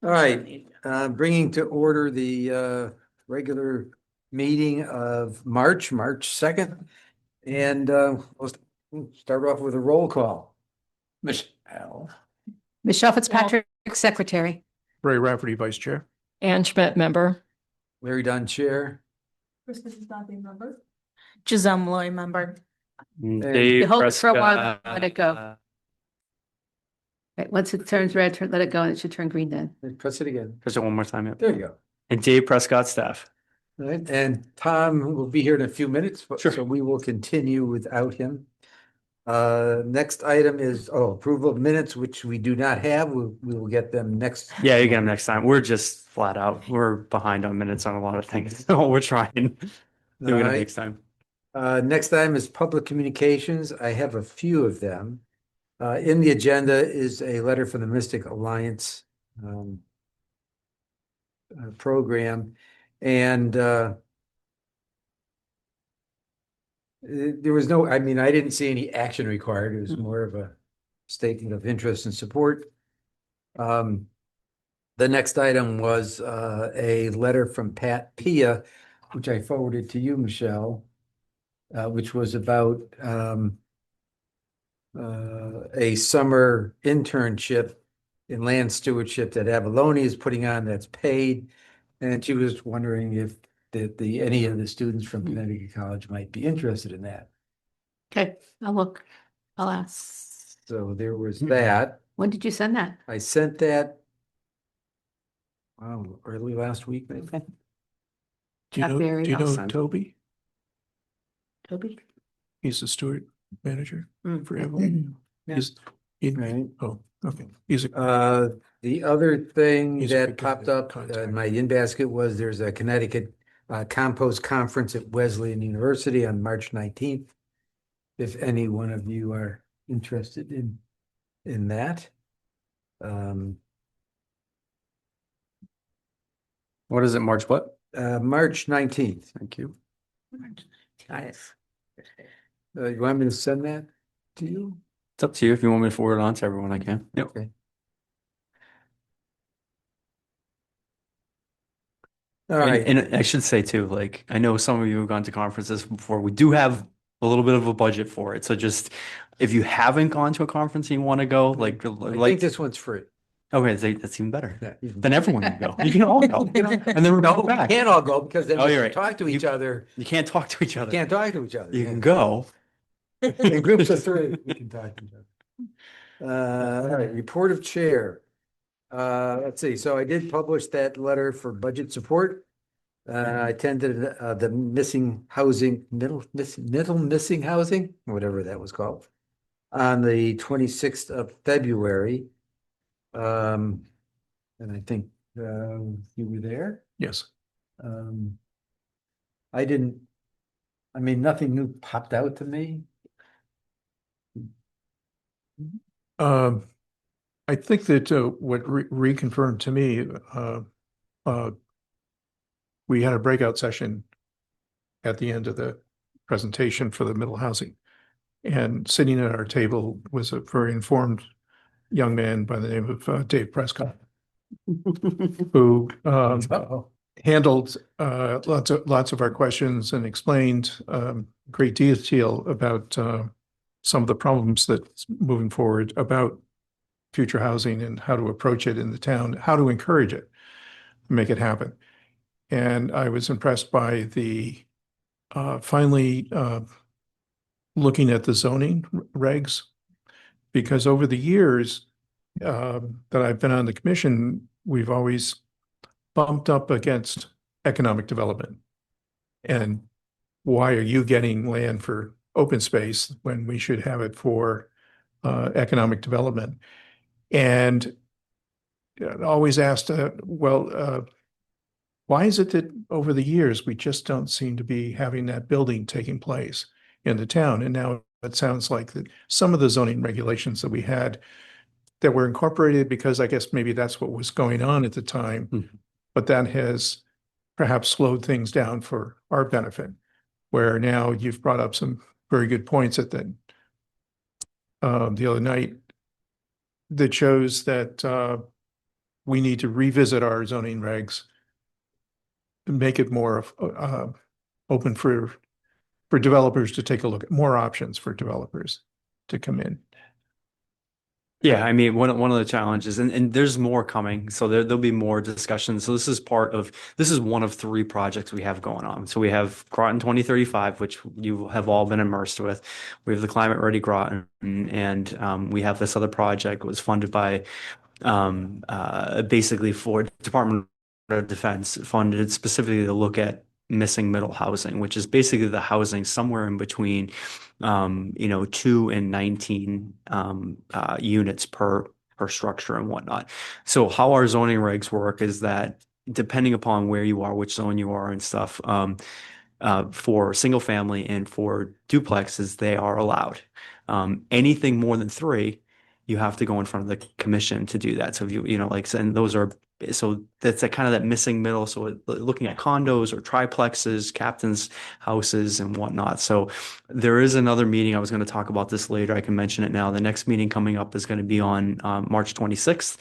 All right, bringing to order the regular meeting of March 2nd. And we'll start off with a roll call. Michelle. Michelle Fitzpatrick, Secretary. Ray Rafferty, Vice Chair. Ann Schmidt, member. Larry Dunn, Chair. Christmas is not being member. Giselle Malloy, member. You hold it for a while, let it go. Right, once it turns red, let it go, and it should turn green then. Press it again. Press it one more time. Yep. There you go. And Dave Prescott, staff. All right, and Tom will be here in a few minutes, Sure. so we will continue without him. Next item is approval of minutes, which we do not have. We will get them next. Yeah, you get them next time. We're just flat out. We're behind on minutes on a lot of things. So we're trying. Doing it next time. Next item is public communications. I have a few of them. In the agenda is a letter from the Mystic Alliance program, and there was no, I mean, I didn't see any action required. It was more of a statement of interest and support. The next item was a letter from Pat Pia, which I forwarded to you, Michelle, which was about a summer internship in land stewardship that Avalone is putting on that's paid. And she was wondering if any of the students from Connecticut College might be interested in that. Okay, I'll look. I'll ask. So there was that. When did you send that? I sent that early last week, maybe. Okay. Do Not very you know awesome. Toby? Toby? He's the steward manager Mm. for Evelyn. Yeah. Right. Oh, okay. He's a The other thing He's a that good popped guy to up contact. in my in-basket was there's a Connecticut compost conference at Wesleyan University on March 19th. If any one of you are interested in that. What is it? March what? March 19th. Thank you. Got it. You want me to send that to you? It's up to you. If you want me to forward it on to everyone, I can. Yep. Okay. All right. And I should say too, like, I know some of you have gone to conferences before. We do have a little bit of a budget for it. So just, if you haven't gone to a conference and you want to go, I think this one's free. okay, that's even better. Yeah, Then everyone can go. You can all go. And then we're No, going we back. can't all go because then Oh, we you're can right. talk to each other. You can't talk to each We other. can't talk to each other. You can go. In groups of three, we can talk to each other. All right, report of chair. Let's see, so I did publish that letter for budget support. I attended the missing housing, middle missing housing, whatever that was called, on the 26th of February. And I think you were there. yes. Nothing new popped out to me. I think that what reconfirmed to me, we had a breakout session at the end of the presentation for the middle housing. And sitting at our table was a very informed young man by the name of Dave Prescott, who handled lots of our questions and explained great detail about some of the problems that's moving forward about future housing and how to approach it in the town, how to encourage it, make it happen. And I was impressed by the finally looking at the zoning regs, because over the years that I've been on the commission, we've always bumped up against economic development. And why are you getting land for open space when we should have it for economic development? And always asked, why is it that over the years we just don't seem to be having that building taking place in the town? And now it sounds like that some of the zoning regulations that we had that were incorporated because I guess maybe that's what was going on at the time, but that has perhaps slowed things down for our benefit, where now you've brought up some very good points at the other night that shows that we need to revisit our zoning regs and make it more open for developers to take a look at, more options for developers to come in. Yeah, I mean, one of the challenges, and there's more coming, so there'll be more discussions. So this is one of three projects we have going on. So we have Groton 2035, which you have all been immersed with. We have the Climate Ready Groton, and we have this other project that was funded by basically for Department of Defense, funded specifically to look at missing middle housing, which is basically the housing somewhere in between 2 and 19 units per structure and whatnot. So how our zoning regs work is that depending upon where you are, which zone you are and stuff, for single family and for duplexes, they are allowed. Anything more than 3, you have to go in front of the commission to do that. So if and those are, so that's that kind of that missing middle. So looking at condos or triplexes, captain's houses and whatnot. So there is another meeting. I was going to talk about this later. I can mention it now. The next meeting coming up is going to be on March 26th,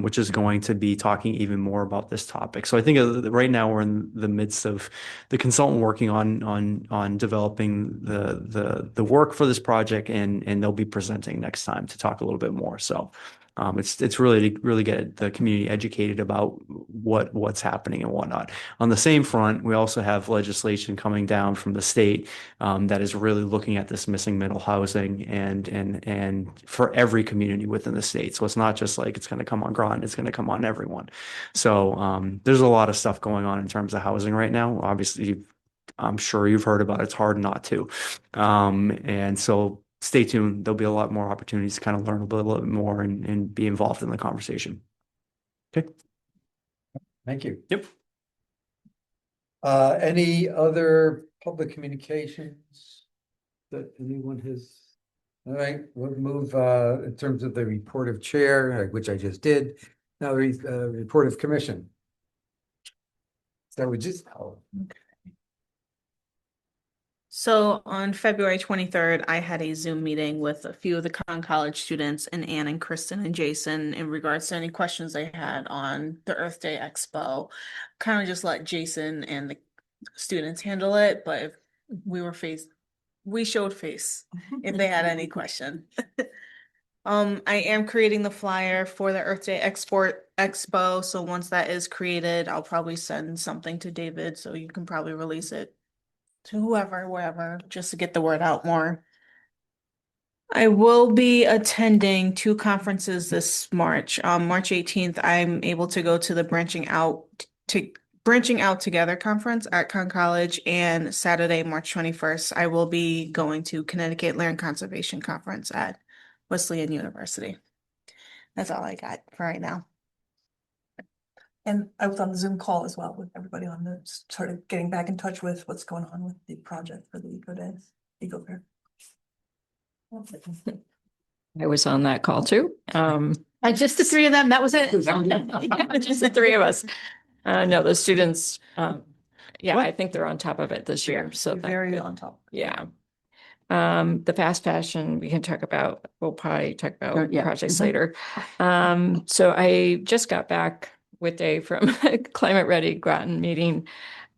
which is going to be talking even more about this topic. So I think right now we're in the midst of the consultant working on developing the work for this project, and they'll be presenting next time to talk a little bit more. So it's really to really get the community educated about what's happening and whatnot. On the same front, we also have legislation coming down from the state that is really looking at this missing middle housing and for every community within the state. So it's not just like it's going to come on Groton, it's going to come on everyone. So there's a lot of stuff going on in terms of housing right now. Obviously, I'm sure you've heard about it. It's hard not to. And so stay tuned. There'll be a lot more opportunities to kind of learn a little bit more and be involved in the conversation. Okay. Thank you. Yep. Any other public communications that anyone has? All right, we'll move in terms of the report of chair, which I just did. Now, report of commission. So we just, So on February 23rd, I had a Zoom meeting with a few of the Con College students and Ann and Kristen and Jason in regards to any questions they had on the Earth Day Expo. Kind of just let Jason and the students handle it, but if we showed face if they had any question. I am creating the flyer for the Earth Day Expo. So once that is created, I'll probably send something to David so you can probably release it to whoever, wherever, just to get the word out more. I will be attending 2 conferences this March. March 18th, I'm able to go to the Branching Out Together conference at Con College, and Saturday, March 21st, I will be going to Connecticut Land Conservation Conference at Wesleyan University. That's all I got for right now. And I was on the Zoom call as well with everybody on the, sort of getting back in touch with what's going on with the project for the Eco Fair. I was on that call too. And just the 3 of them, that was it? Just the 3 of us. No, the students, yeah, I think they're on top of it this year. So Very on top. yeah. The fast fashion, we'll probably talk about Yeah. projects later. So I just got back with Dave from Climate Ready Groton meeting.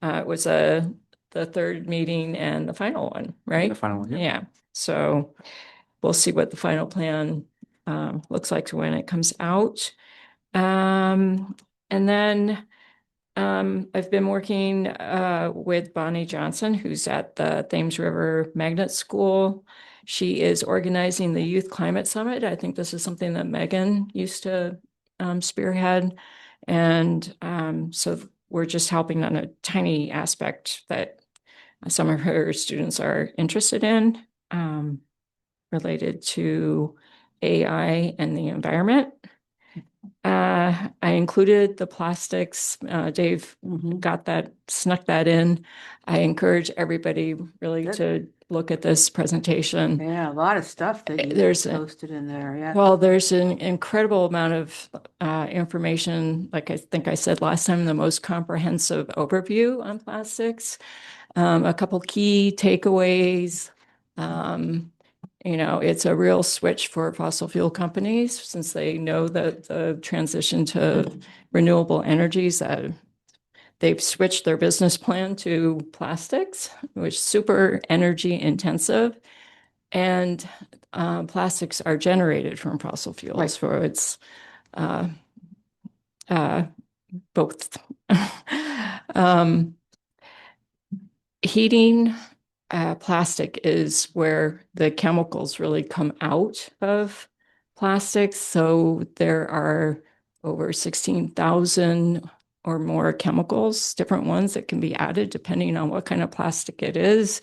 It was the 3rd meeting and the final one, right? The final one, yeah. Yeah. So we'll see what the final plan looks like when it comes out. And then I've been working with Bonnie Johnson, who's at the Thames River Magnet School. She is organizing the Youth Climate Summit. I think this is something that Megan used to spearhead. And so we're just helping on a tiny aspect that some of her students are interested in, related to AI and the environment. I included the plastics. Dave snuck that in. I encourage everybody really to look at this presentation. Yeah, a lot of stuff that you posted in there, yeah. Well, there's an incredible amount of information. Like I think I said last time, the most comprehensive overview on plastics. A couple key takeaways. You know, it's a real switch for fossil fuel companies since they know that the transition to renewable energies, they've switched their business plan to plastics, which is super energy intensive. And plastics are generated from fossil fuels, Right. so it's both. Heating plastic is where the chemicals really come out of plastics. So there are over 16,000 or more chemicals, different ones that can be added depending on what kind of plastic it is,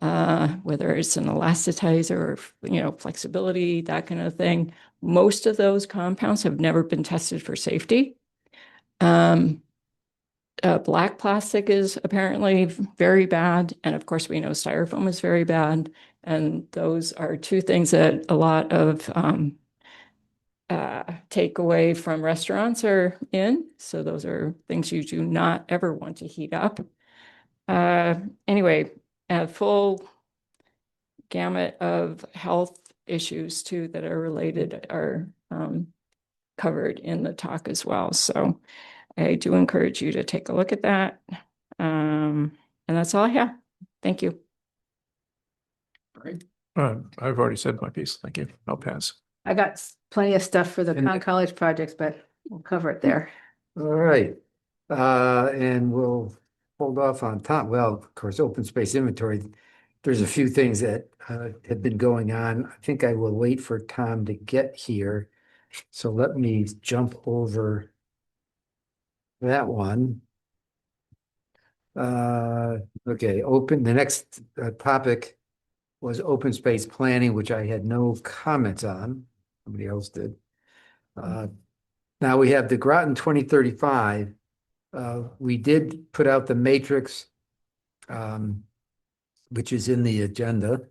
whether it's an elastitizer or, you know, flexibility, that kind of thing. Most of those compounds have never been tested for safety. Black plastic is apparently very bad. And of course, we know styrofoam is very bad. And those are two things that a lot of takeaway from restaurants are in. So those are things you do not ever want to heat up. Anyway, a full gamut of health issues too that are related are covered in the talk as well. So I do encourage you to take a look at that. And that's all I have. Thank you. I've already said my piece. Thank you. I'll pass. I got plenty of stuff for the And- college projects, but we'll cover it there. All right. And we'll hold off on Tom. Well, of course, open space inventory. There's a few things that have been going on. I think I will wait for Tom to get here. So let me jump over that one. Okay, the next topic was open space planning, which I had no comments on. Somebody else did. Now we have the Groton 2035. We did put out the matrix, which is in the agenda.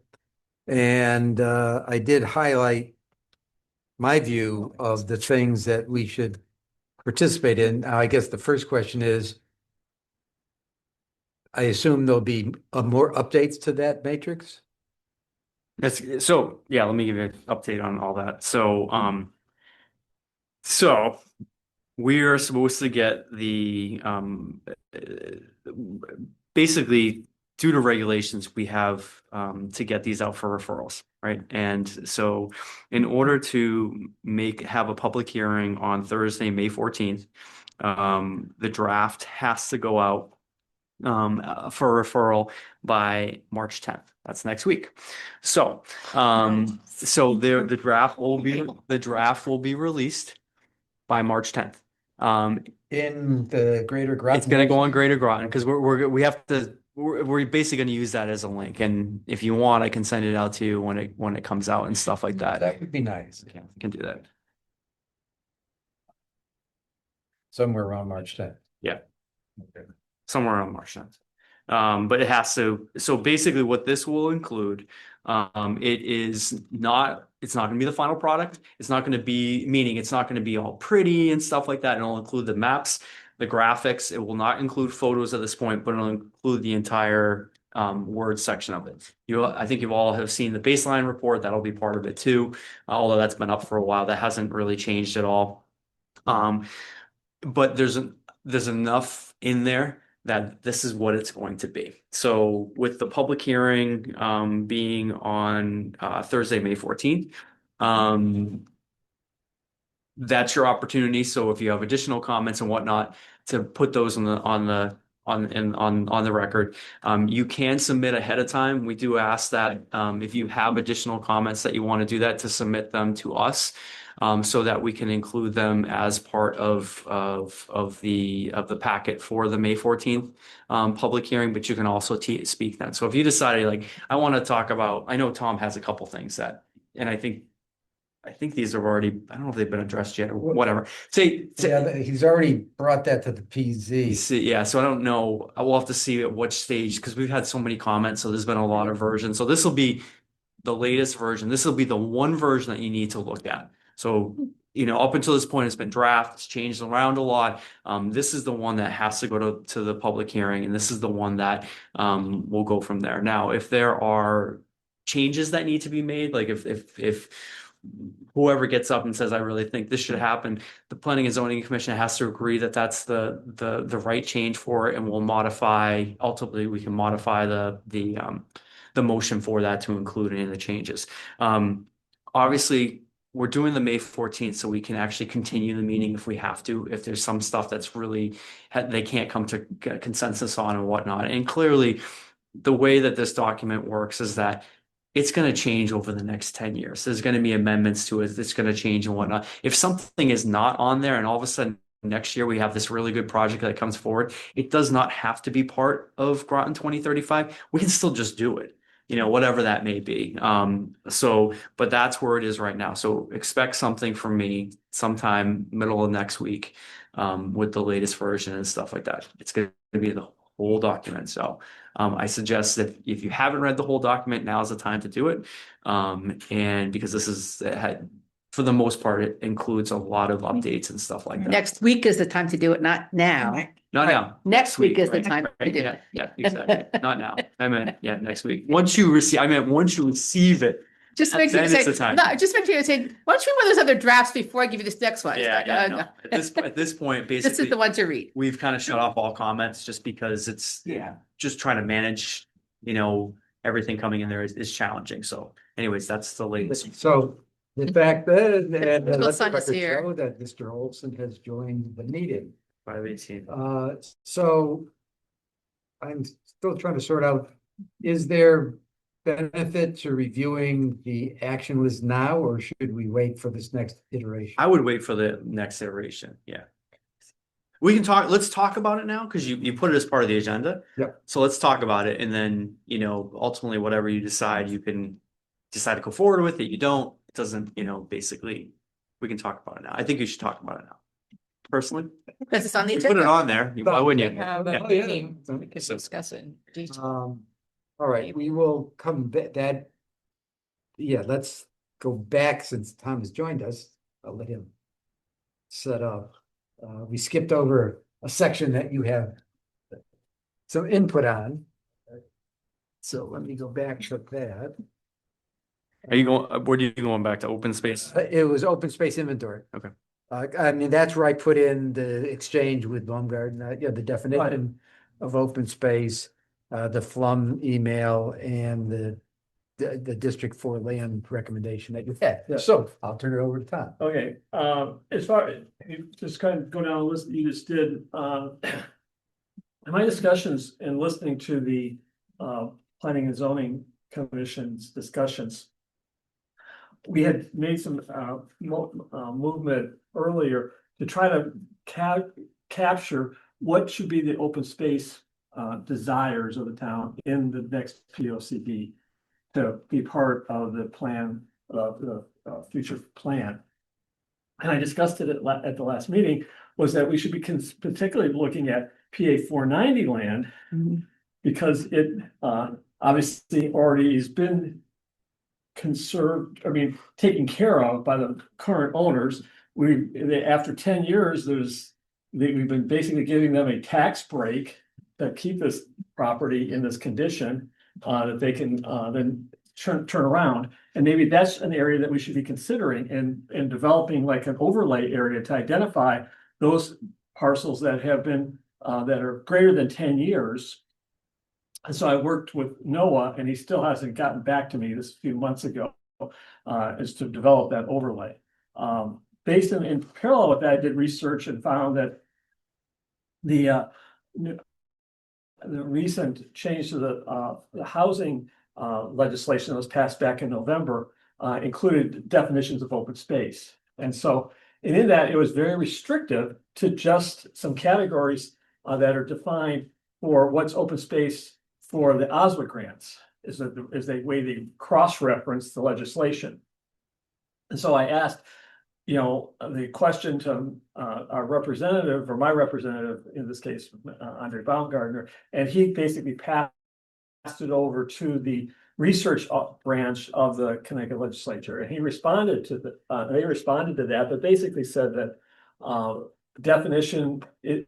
And I did highlight my view of the things that we should participate in. Now, I guess the first question is, I assume there'll be more updates to that matrix? So yeah, let me give you an update on all that. So we are supposed to get the basically due to regulations, we have to get these out for referrals, right? And so in order to have a public hearing on Thursday, May 14th, the draft has to go out for referral by March 10th. That's next week. So the draft will be released by March 10th. In the Greater Groton? It's going to go on Greater Groton because we're basically going to use that as a link. And if you want, I can send it out to you when it comes out and stuff like that. That would be nice. Okay, I can do that. Somewhere around March 10th. Yeah. Okay. Somewhere around March 10th. But it has to, so basically what this will include, it's not going to be the final product. It's not going to be all pretty and stuff like that. It'll include the maps, the graphics. It will not include photos at this point, but it'll include the entire Word section of it. I think you all have seen the baseline report. That'll be part of it too. Although that's been up for a while, that hasn't really changed at all. But there's enough in there that this is what it's going to be. So with the public hearing being on Thursday, May 14th, that's your opportunity. So if you have additional comments and whatnot, to put those on the record. You can submit ahead of time. We do ask that if you have additional comments that you want to do that, to submit them to us. So that we can include them as part of the packet for the May 14th public hearing, but you can also speak then. So if you decided like, I want to talk about, I know Tom has a couple things and I think these are already, I don't know if they've been addressed yet or whatever. Yeah, he's already brought that to the PZ. Yeah, so I don't know. I will have to see at what stage, because we've had so many comments, so there's been a lot of versions. So this will be the latest version. This will be the one version that you need to look at. So, up until this point, it's been draft, it's changed around a lot. This is the one that has to go to the public hearing, and this is the one that will go from there. Now, if there are changes that need to be made, like if whoever gets up and says, I really think this should happen, the Planning and Zoning Commission has to agree that that's the right change for it, and we'll modify, ultimately, we can modify the motion for that to include any of the changes. Obviously, we're doing the May 14th, so we can actually continue the meeting if we have to, if there's some stuff that's really, they can't come to consensus on and whatnot. And clearly, the way that this document works is that it's going to change over the next 10 years. There's going to be amendments to it. It's going to change and whatnot. If something is not on there and all of a sudden next year we have this really good project that comes forward, it does not have to be part of Groton 2035. We can still just do it, whatever that may be. But that's where it is right now. So expect something from me sometime middle of next week with the latest version and stuff like that. It's going to be the whole document. So I suggest that if you haven't read the whole document, now's the time to do it. And because for the most part, it includes a lot of updates and stuff like that. Next week is the time to do it, not now. Not now. Next week is the right, time to right, do yeah, it. yeah, exactly. Not now. I meant, yeah, next week. Once you receive it. Just make sure you Then it's say, the time. no, just make sure you say, why don't you read those other drafts before I give you this next one? It's Yeah, like, yeah, no. no. At this point, This is basically, the one to read. we've kind of shut off all comments just because it's, just trying to manage, everything coming in there is challenging. So anyways, that's the latest. So the fact that, and Little let the son is record here. show that Mr. Olson has joined the meeting. 518. So I'm still trying to sort out, is there benefit to reviewing the action list now, or should we wait for this next iteration? I would wait for the next iteration. Yeah. Let's talk about it now because you put it as part of the agenda. Yep. So let's talk about it. And then, ultimately, whatever you decide, you can decide to go forward with it. You don't, it doesn't, basically, we can talk about it now. I think you should talk about it now. Personally, Because it's on the you put it agenda. on there. Why wouldn't We you? have Yeah. a meeting, we could So- discuss it in detail. All right, we will come back let's go back since Tom has joined us. I'll let him set up. We skipped over a section that you have some input on. So let me go back to that. Are you going, where are you going back to open space? It was open space inventory. Okay. I mean, that's where I put in the exchange with Baumgarten, the definition of open space, the Flum email and the District 4 land recommendation that you had. Yeah. So I'll turn it over to Tom. Okay, as far, you just kind of go down the list that you just did, in my discussions and listening to the Planning and Zoning Commission's discussions, we had made some movement earlier to try to capture what should be the open space desires of the town in the next POCD to be part of the plan, of the future plan. And I discussed it at the last meeting, was that we should be particularly looking at PA 490 land, because it obviously already has been taken care of by the current owners. After 10 years, we've been basically giving them a tax break to keep this property in this condition, that they can then turn around. And maybe that's an area that we should be considering and developing like an overlay area to identify those parcels that have been that are greater than 10 years. And so I worked with Noah, and he still hasn't gotten back to me this few months ago, is to develop that overlay. Based in parallel with that, I did research and found that the recent change to the housing legislation that was passed back in November included definitions of open space. And so, and in that, it was very restrictive to just some categories that are defined for what's open space for the OSWA grants, is the way they cross-reference the legislation. And so I asked, the question to our representative, or my representative, in this case, Andre Baumgartner, and he basically passed it over to the research branch of the Connecticut legislature. And he responded to they responded to that, but basically said that definition, it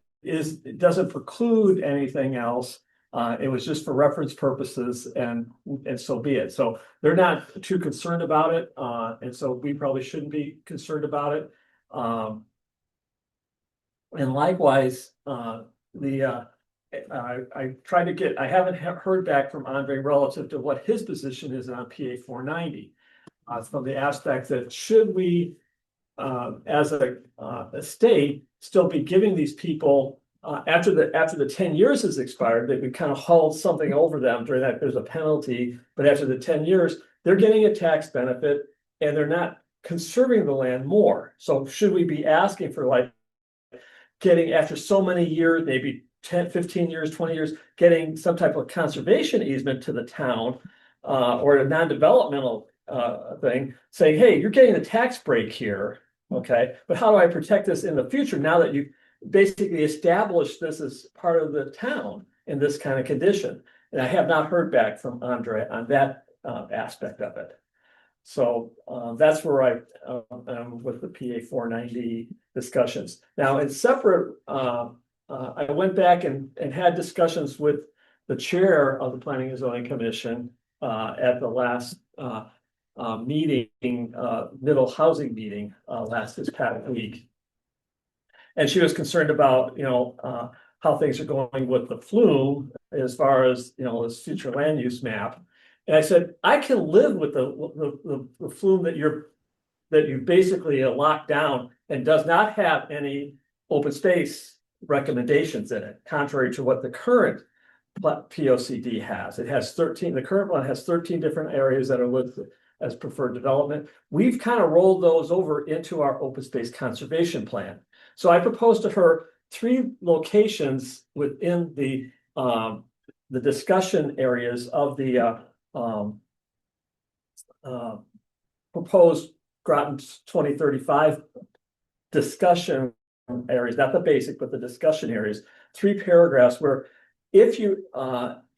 doesn't preclude anything else. It was just for reference purposes and so be it. So they're not too concerned about it. And so we probably shouldn't be concerned about it. And likewise, I tried to get, I haven't heard back from Andre relative to what his position is on PA 490. From the aspect that should we, as a state, still be giving these people after the 10 years has expired, that we kind of hauled something over them during that, there's a penalty, but after the 10 years, they're getting a tax benefit and they're not conserving the land more. So should we be asking for like getting after so many years, maybe 10, 15 years, 20 years, getting some type of conservation easement to the town or a non-developmental thing, saying, hey, you're getting a tax break here, okay, but how do I protect this in the future now that you've basically established this as part of the town in this kind of condition? And I have not heard back from Andre on that aspect of it. So that's where I am with the PA 490 discussions. Now, in separate, I went back and had discussions with the chair of the Planning and Zoning Commission at the last meeting, middle housing meeting this past week. And she was concerned about, how things are going with the flume as far as, this future land use map. And I said, I can live with the flume that you basically locked down and does not have any open space recommendations in it, contrary to what the current POCD has. It has 13, the current one has 13 different areas that are listed as preferred development. We've kind of rolled those over into our open space conservation plan. So I proposed to her 3 locations within the discussion areas of the proposed Groton 2035 discussion areas, not the basic, but the discussion areas, 3 paragraphs where if you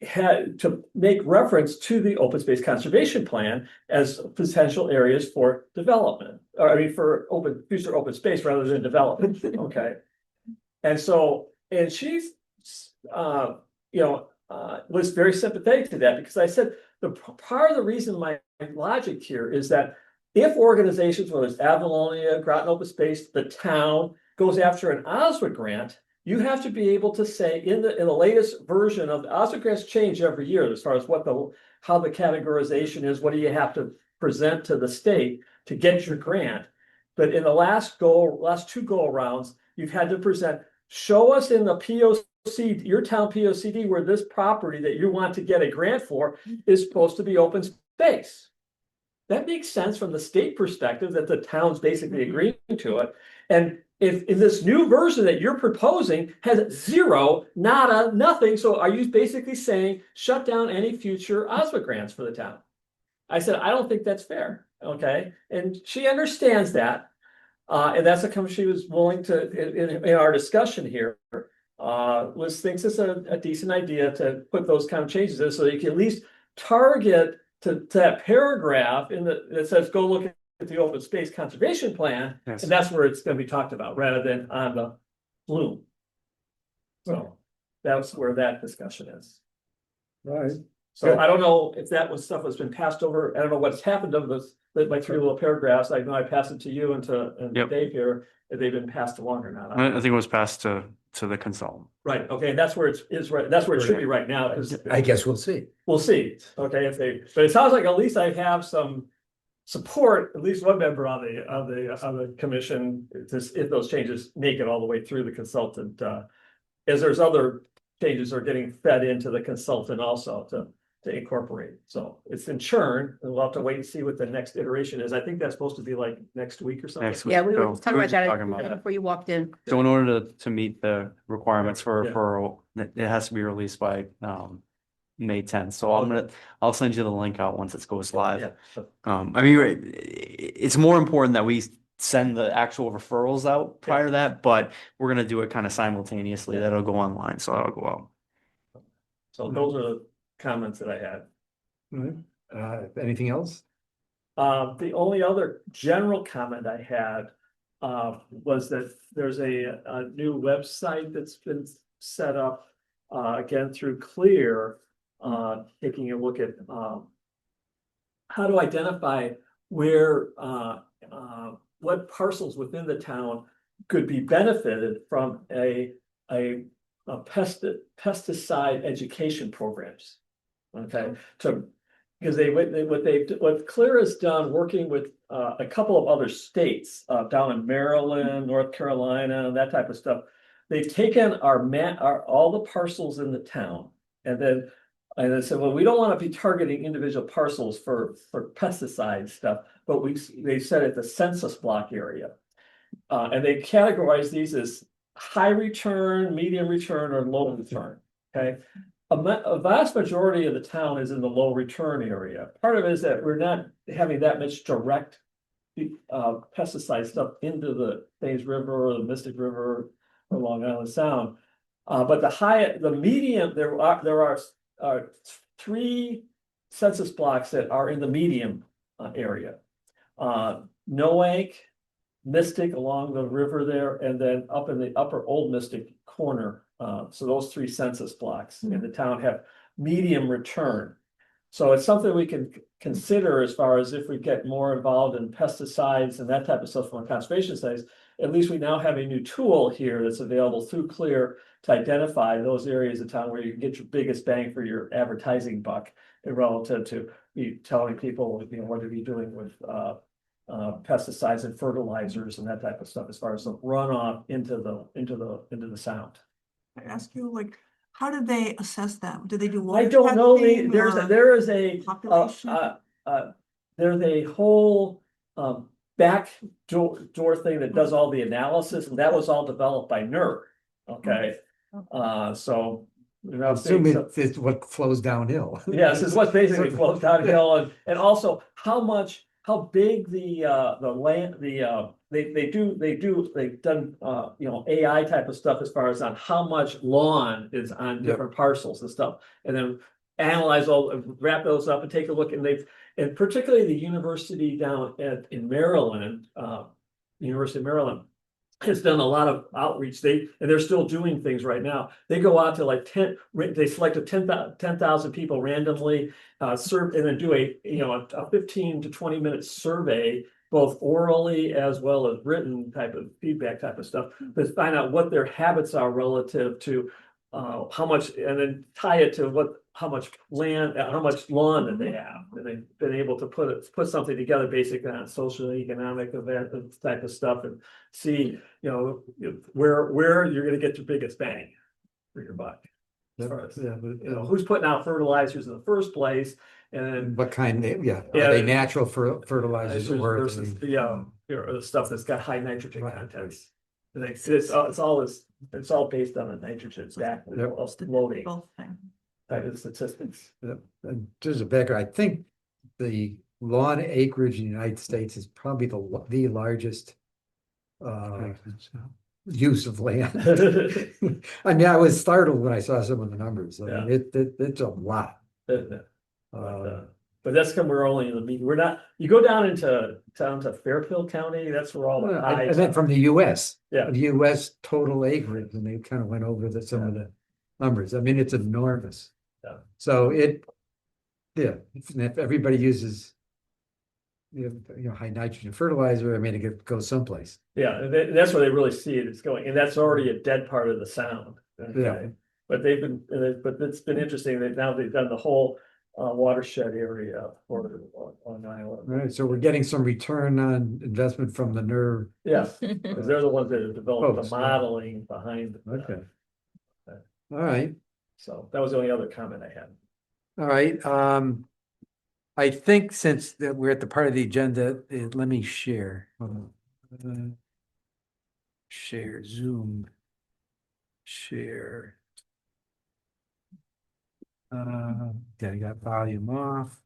had to make reference to the open space conservation plan as potential areas for development, or I mean, for future open space rather than development. Okay. And so, and she's, was very sympathetic to that because I said, part of the reason my logic here is that if organizations, whether it's Avalonia, Groton Open Space, the town goes after an Oswald grant, you have to be able to say in the latest version of the Oswald grants change every year as far as how the categorization is, what do you have to present to the state to get your grant. But in the last 2 go arounds, you've had to present, show us in the POC, your town POCD, where this property that you want to get a grant for is supposed to be open space. That makes sense from the state perspective that the town's basically agreeing to it. And if this new version that you're proposing has 0, nada, nothing, so are you basically saying shut down any future Oswald grants for the town? I said, I don't think that's fair. Okay. And she understands that. And that's how she was willing to, in our discussion here, thinks it's a decent idea to put those kind of changes in so you can at least target to that paragraph that says, go look at the open space conservation plan. Yes. And that's where it's going to be talked about rather than on the flume. So that's where that discussion is. Right. So good. I don't know if that was stuff that's been passed over. I don't know what's happened to those, my 3 little paragraphs. I know I passed it to you and to Dave here. If they've been passed along or not. I think it was passed to the consultant. Right. Okay. That's where it is right. That's where it should be right now. I guess we'll see. We'll see. Okay. But it sounds like at least I have some support, at least one member on the commission, if those changes make it all the way through the consultant. As there's other changes that are getting fed into the consultant also to incorporate. So it's in churn, and we'll have to wait and see what the next iteration is. I think that's supposed to be like next week or something. Next week. Yeah, we were So talking about that talking about before you walked in. So in order to meet the requirements Yeah. for it has to be released by May 10th. So I'll send you the link out once it goes live. Yeah. I mean, it's more important that we send the actual referrals out prior to that, but we're gonna do it kind of simultaneously. That'll go online, so that'll go out. So those are the comments that I had. Anything else? The only other general comment I had was that there's a new website that's been set up again, through Clear, taking a look at, how to identify where, what parcels within the town could be benefited from a pesticide education programs. Okay, because what Clear has done, working with a couple of other states down in Maryland, North Carolina, that type of stuff. They've taken all the parcels in the town, and they said, well, we don't want to be targeting individual parcels for pesticide stuff, but they said it's a census block area. And they categorize these as high return, medium return, or low return. Okay. A vast majority of the town is in the low return area. Part of it is that we're not having that much direct pesticide stuff into the Thames River or the Mystic River or Long Island Sound. But the medium, there are 3 census blocks that are in the medium area. Noank, Mystic along the river there, and then up in the upper Old Mystic corner. So those 3 census blocks in the town have medium return. So it's something we can consider as far as if we get more involved in pesticides and that type of stuff from a conservation studies. At least we now have a new tool here that's available through Clear to identify those areas of town where you can get your biggest bang for your advertising buck, relative to telling people, what to be doing with pesticides and fertilizers and that type of stuff as far as the runoff into the sound. I ask you, like, how did they assess them? Do they do? I water don't know. testing There's a whole back door thing that does all the analysis, and that was all developed by NER. Okay, so I assume it's what flows downhill. yes, it's what basically flows downhill, and also how big the land, they've done AI type of stuff as far as on how much lawn is on different parcels and stuff, and then wrap those up and take a look, and particularly the university down in Maryland, University of Maryland, has done a lot of outreach. They're still doing things right now. They go out to they select 10,000 people randomly, serve, and then do a 15 to 20 minute survey, both orally as well as written type of feedback type of stuff, to find out what their habits are relative to how much, and then tie it to how much land, how much lawn that they have. And they've been able to put something together basically on social and economic event type of stuff, and see, where you're gonna get your biggest bang for your buck. As far as, who's putting out fertilizers in the first place, and What kind, are they natural fertilizers versus the stuff that's got high nitrogen contents. It's all based on the nitrogen stack, loading Both things. type of statistics. And just a background, I think the lawn acreage in the United States is probably the largest use of land. I mean, I was startled when I saw some of the numbers. I mean, it's a lot. But that's because we're only in the medium. We're not. You go down to Fairfield County. That's where all the high. And then from the US. Yeah. The US total acreage, and they kind of went over some of the numbers. I mean, it's enormous. Yeah. So if everybody uses high nitrogen fertilizer, I mean, it goes someplace. Yeah, and that's where they really see it. It's going, and that's already a dead part of the sound. Okay? Yeah. But it's been interesting that now they've done the whole watershed area for Long Island. All right, so we're getting some return on investment from the NERV. Yeah, because they're the ones that have developed Folks, the modeling behind. Okay. All right. So that was the only other comment I had. All right. I think since that we're at the part of the agenda, let me share. Hold on. Share Zoom. Share. Okay, I got volume off.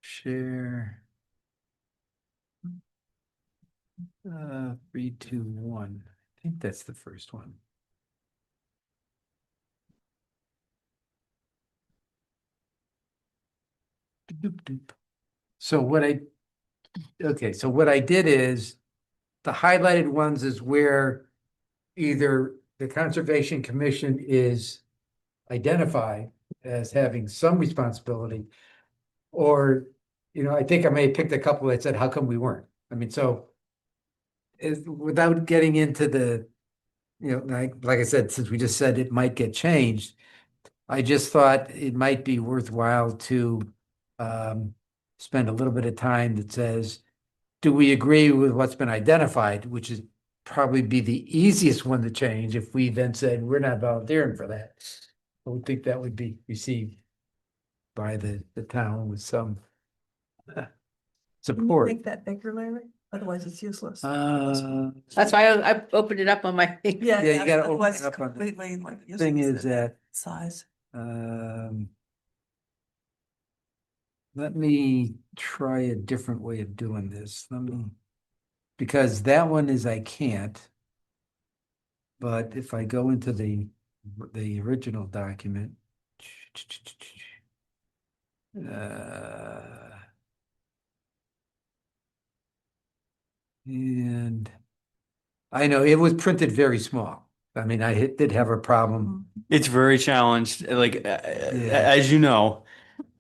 Share. 3, 2, 1. I think that's the first one. So what I did is the highlighted ones is where either the Conservation Commission is identify as having some responsibility. Or, I think I may have picked a couple that said, how come we weren't? I mean, so without getting into the, like I said, since we just said it might get changed, I just thought it might be worthwhile to spend a little bit of time that says, do we agree with what's been identified, which is probably be the easiest one to change if we then said, we're not volunteering for that. I would think that would be received by the town with some Can you support. make that bigger, Larry? Otherwise it's useless. That's why I opened it up on my. Yeah, yeah, you gotta open otherwise it up on the completely like. thing useless is that, Size. let me try a different way of doing this. Because that one is I can't. But if I go into the original document. And I know it was printed very small. I mean, did have a problem. It's very challenged. Like, Yeah. as you know,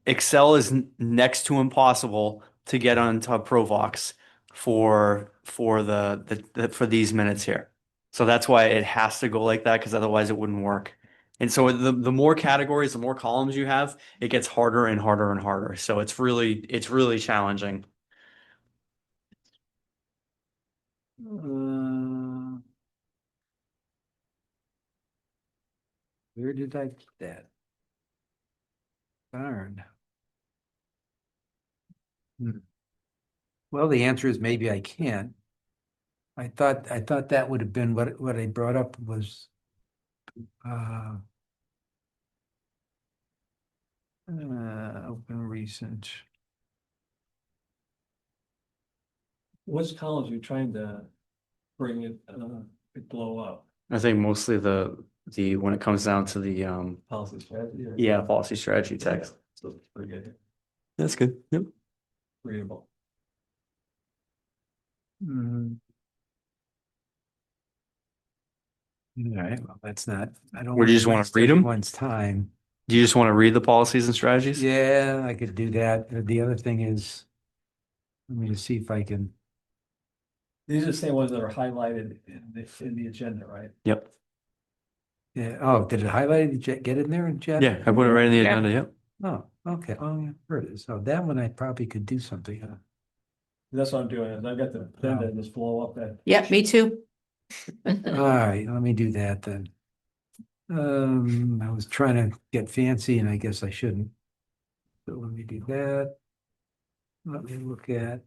Excel is next to impossible to get onto Provox for these minutes here. So that's why it has to go like that, because otherwise it wouldn't work. And so the more categories, the more columns you have, it gets harder and harder and harder. So it's really challenging. Where did I put that? Darn. Well, the answer is maybe I can't. I thought that would have been what I brought up was open recent. Which columns are you trying to bring it blow up? I think mostly the when it comes down to the Policy strategy? yeah, policy strategy text. So it's pretty good, That's good. Yep. readable. All right, well, that's not, I don't. Would you just wanna waste read 'em? everyone's time. Do you just want to read the policies and strategies? Yeah, I could do that. The other thing is, let me just see if I can. These are the same ones that are highlighted in the agenda, right? Yep. Yeah, oh, did it highlight, get in there and chat? Yeah, I put it right in the Yeah. agenda. Yep. Oh, okay, oh, yeah, here it is. So that one I probably could do something on. That's what I'm doing, is I've got the agenda and just blow up that. Yep, me too. All right, let me do that then. I was trying to get fancy and I guess I shouldn't. So let me do that. Let me look at.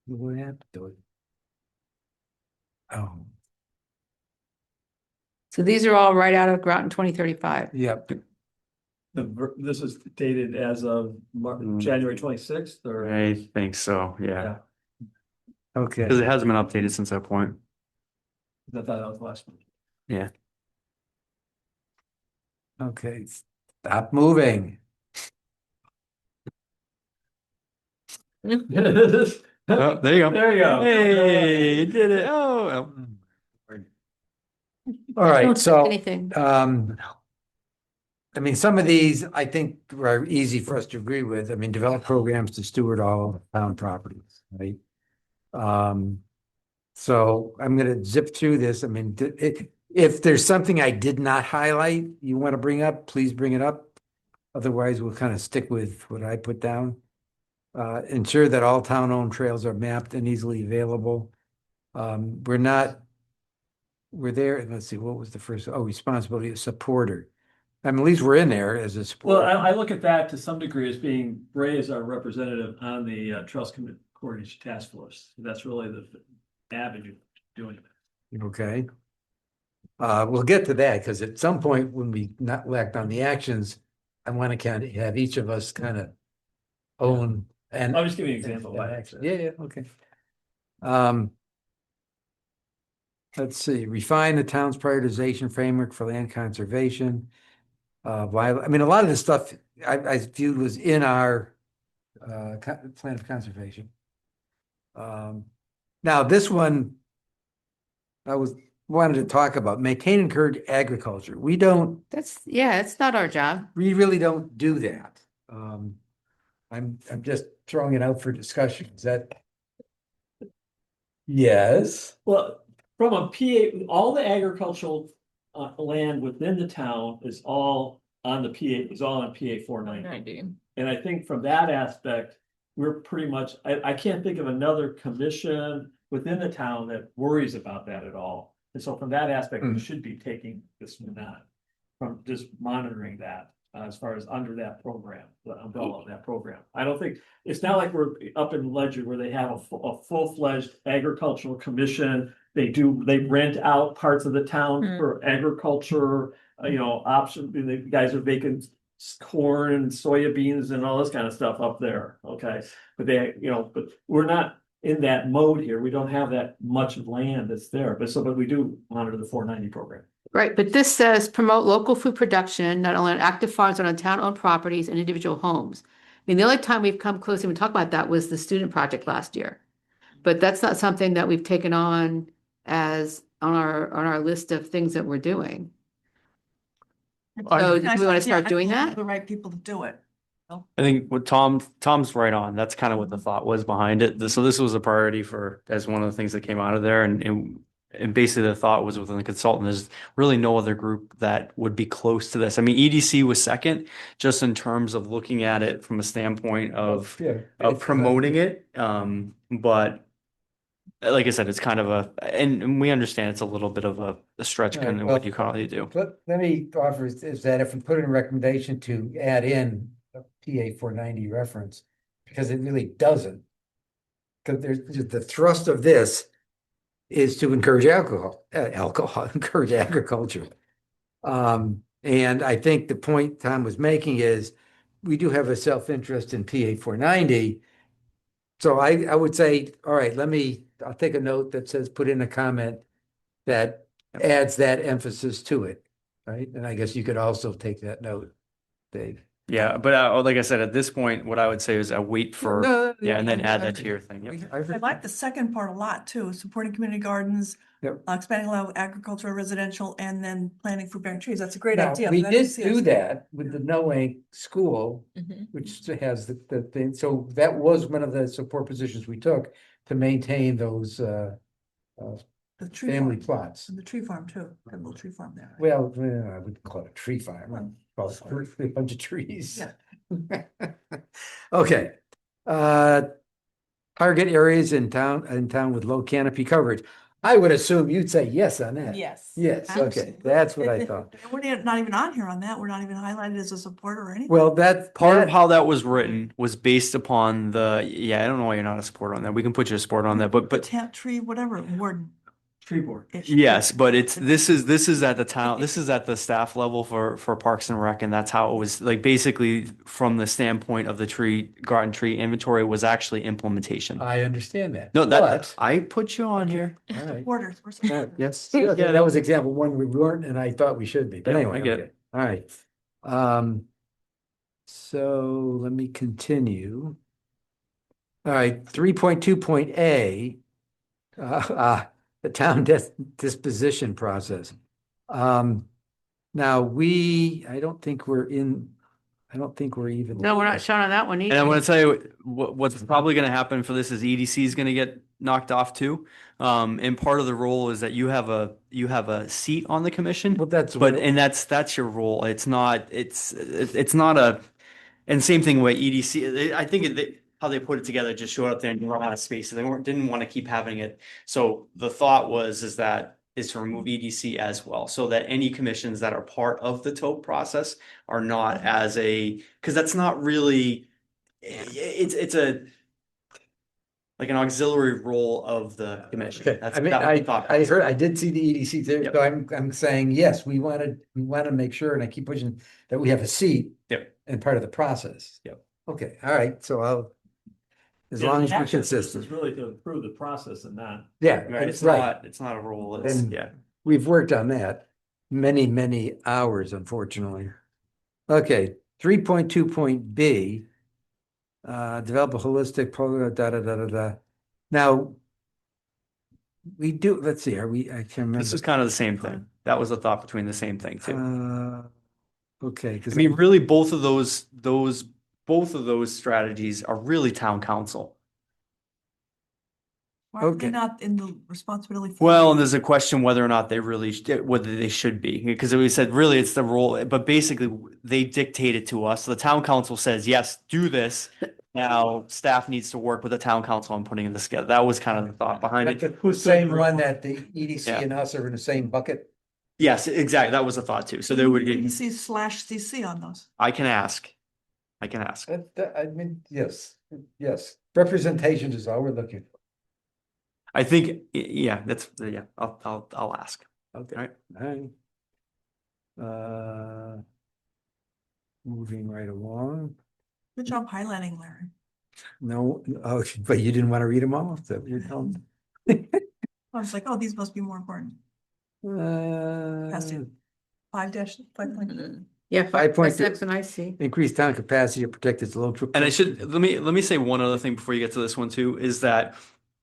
What happened to it? Oh, So these are all right out of Groton 2035. yep, This is dated as of January 26th or? I think so. Yeah. okay. Because it hasn't been updated since that point. I thought that was the last one. Yeah. Okay, stop moving. Oh, there you go. There you go. Hey, you did it. Oh. All right, Don't so, Anything. I mean, some of these I think are easy for us to agree with. I mean, develop programs to steward all town properties, right? So I'm gonna zip through this. I mean, if there's something I did not highlight, you want to bring up, please bring it up. Otherwise, we'll kind of stick with what I put down. Ensure that all town-owned trails are mapped and easily available. We're there, let's see, what was the first, responsibility of supporter. I mean, at least we're in there as a Well, supporter. I look at that to some degree as being Ray as our representative on the Trails Coordination Task Force. That's really the avenue doing it. Okay. We'll get to that, because at some point when we not act on the actions, I want to kind of have each of us kind of own and. I'll just give you an example. of that. Yeah, okay. Let's see, refine the town's prioritization framework for land conservation. I mean, a lot of this stuff I viewed was in our plan of conservation. Now this one, wanted to talk about, maintain and encourage agriculture. We it's not our job. really don't do that. I'm just throwing it out for discussion. Is that? Yes. Well, from a PA, all the agricultural land within the town is all on the PA, is all on PA 490. And I think from that aspect, we're pretty much, I can't think of another commission within the town that worries about that at all. And so from that aspect, we should be taking this from that, from just monitoring that. As far as under that program, the umbrella of that program. I don't think, it's not like we're up in Ledger where they have a full-fledged agricultural commission. They rent out parts of the town for agriculture, option, the guys are making corn and soybeans and all this kind of stuff up there, okay? But but we're not in that mode here. We don't have that much land that's there, but we do monitor the 490 program. Right, but this says promote local food production, not only on active farms, but on town-owned properties and individual homes. I mean, the only time we've come close to even talk about that was the student project last year. But that's not something that we've taken on as on our list of things that we're doing. So do we want to start doing that? The right people to do it. I think what Tom's right on. That's kind of what the thought was behind it. So this was a priority as one of the things that came out of there. And basically the thought was within the consultant, there's really no other group that would be close to this. I mean, EDC was second, just in terms of looking at it from a standpoint of promoting it. But like I said, it's kind of and we understand it's a little bit of a stretch All right, kind of what you currently do. Let me offer is that if we put in a recommendation to add in a PA 490 reference, because it really doesn't. Because there's the thrust of this is to encourage encourage agriculture. And I think the point Tom was making is we do have a self-interest in PA 490. So I would say, all right, I'll take a note that says, put in a comment that adds that emphasis to it, right? And I guess you could also take that note, Dave. Yeah, but like I said, at this point, what I would say is wait for, and then add that to your thing. Yep. I like the second part a lot too, supporting community gardens, Yep. Expanding allowed agricultural, residential, and then planting fruit bearing trees. That's a great Now, idea. we That did is do CSD. that with the No Ink School, which has the thing. So that was one of the support positions we took to maintain those The tree family farm, plots. and the tree farm too, got a little tree farm there. Well, I wouldn't call it a tree farm. I'd call it a bunch of trees. Yeah. Okay. Target areas in town with low canopy coverage. I would assume you'd say yes on that. Yes. Yes, okay, Absolutely. that's what I thought. We're not even on here on that. We're not even highlighted as a supporter or anything. Well, that's Part of how that was written was based upon I don't know why you're not a supporter on that. We can put you a support on that, but Tree, whatever, word. Tree board. yes, but this is at the town, this is at the staff level for Parks and Rec, and that's how it was, like, basically from the standpoint of the Groton tree inventory was actually implementation. I understand that. No, But- I put you on here. All right. Supporters, we're supporters. Yes, yeah, that was example one we weren't, and I thought we should be, but Yeah, anyway, I get okay, all right. So let me continue. All right, 3.2.A, the town disposition process. Now I don't think we're even. No, we're not showing on that one And I'm either. going to tell you what's probably going to happen for this is EDC is going to get knocked off too. And part of the role is that you have a seat on the commission. Well, that's And that's your role. It's not and same thing with EDC. I think how they put it together just showed up there and run out of space. So they didn't want to keep having it. So the thought is to remove EDC as well, so that any commissions that are part of the TOPE process are not because that's not really, it's like an auxiliary role of the commission. Okay, That's I mean, that was the thought I process. I did see the EDC there, Yep. so I'm saying, yes, we want to make sure, and I keep pushing that we have a seat. Yep. And part of the process. Yep. Okay, all right, so as long as we're This consistent, is really to improve the process and not. yeah, Right, that's right. it's not a role. And- Yeah. We've worked on that many hours, unfortunately. Okay, 3.2.B. Develop a holistic program, Now, We do, let's see, I can't remember. This is kind of the same thing. That was a thought between the same thing too. Okay, I because mean, really, both of those strategies are really town council. Why are they Okay. not in the responsibility? for Well, the- and there's a question whether or not they really, whether they should be, because we said really it's the role, but basically they dictate it to us. The town council says, yes, do this. Now staff needs to work with the town council on putting this together. That was kind of the thought behind it. the same one that the EDC Yeah. and us are in the same bucket. Yes, exactly. That was a thought too. So they would get, EDC/CC on those. I can ask. I can ask. I mean, yes, representation is all we're looking for. I think, yeah, I'll ask. Okay. All right. All right. Moving right along. Good job highlighting, Larry. No, oh, but you didn't want to read them all, so you're telling me. I was like, oh, these must be more important. Has to. 5-5. Yeah, 5.2. that's the next one I see. Increase town capacity to protect its local. And I should, let me say one other thing before you get to this one too, is that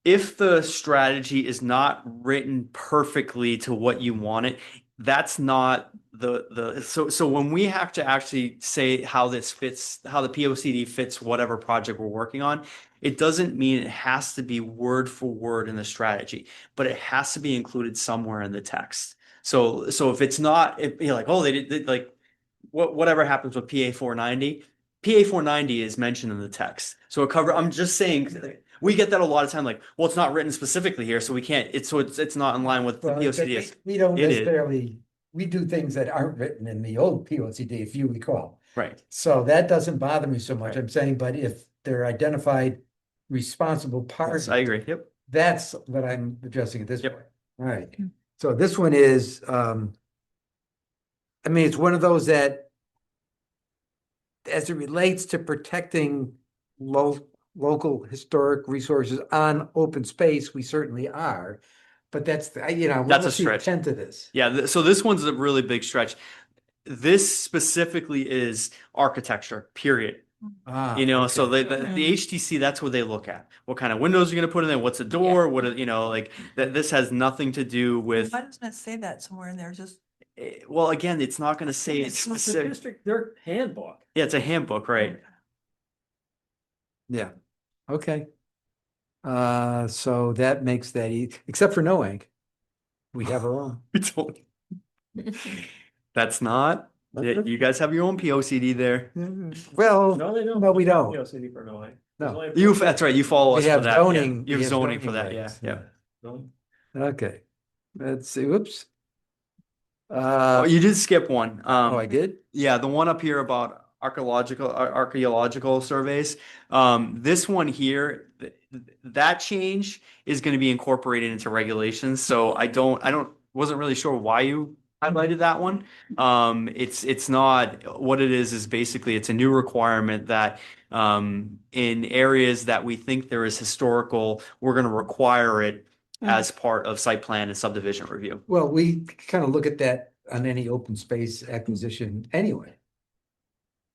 if the strategy is not written perfectly to what you want it, that's not so when we have to actually say how this fits, how the POCD fits whatever project we're working on, it doesn't mean it has to be word for word in the strategy, but it has to be included somewhere in the text. So if it's not, if you're like, oh, they did like whatever happens with PA 490, PA 490 is mentioned in the text. So I'm just saying, we get that a lot of time, like, well, it's not written specifically here, so we can't, it's not in line with the Well, POCD. we don't It is. necessarily, we do things that aren't written in the old POCD, if you recall. Right. So that doesn't bother me so much. Right. I'm saying, but if they're identified responsible parties. Yes, I agree. Yep. That's what I'm addressing at this Yep. point. All right. So this one is, I mean, it's one of those that as it relates to protecting local historic resources on open space, we certainly are. But that's, That's a what's the stretch. intent of this? Yeah. So this one's a really big stretch. This specifically is architecture, period. So Okay. the HTC, that's what they look at. What kind of windows you're going to put in there? What's a door? What, like that, this has nothing to do with, Why doesn't it say that somewhere in there? Just. well, again, it's not going to say it's It's specific. district, their handbook. Yeah, it's a handbook, right? Yeah, okay. So that makes that, except for no ink. We have our own. We don't. That's not, you guys have your own POCD there. Well, No, they don't. No, we don't. POCD for no. No. That's right. You follow We us for have that. zoning- Yeah. You we have have zoning for zoning that. Yeah. regs. Yeah. No. okay. Let's see, whoops. Oh, you did skip one. I did? Yeah, the one up here about archaeological surveys. This one here, that change is going to be incorporated into regulations. So wasn't really sure why you highlighted that one. It's not, what it is basically it's a new requirement that in areas that we think there is historical, we're going to require it as part of site plan and subdivision review. Well, we kind of look at that on any open space acquisition anyway.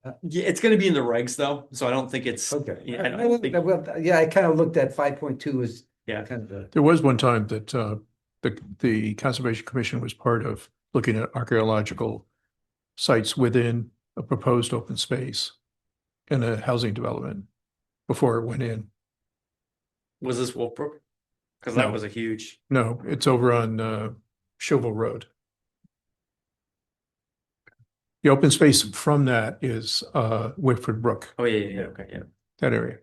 Yeah, it's going to be in the regs though, so I don't think it's Okay. Yeah, I don't think, Well, yeah, I kind of looked at 5.2 as yeah. kind of the, There was one time that the Conservation Commission was part of looking at archaeological sites within a proposed open space in a housing development before it went in. Was this Wolfbrook? Because No. that was a huge. No, it's over on Chauvel Road. The open space from that is Whitford Brook, Oh yeah. Okay, yeah. that area.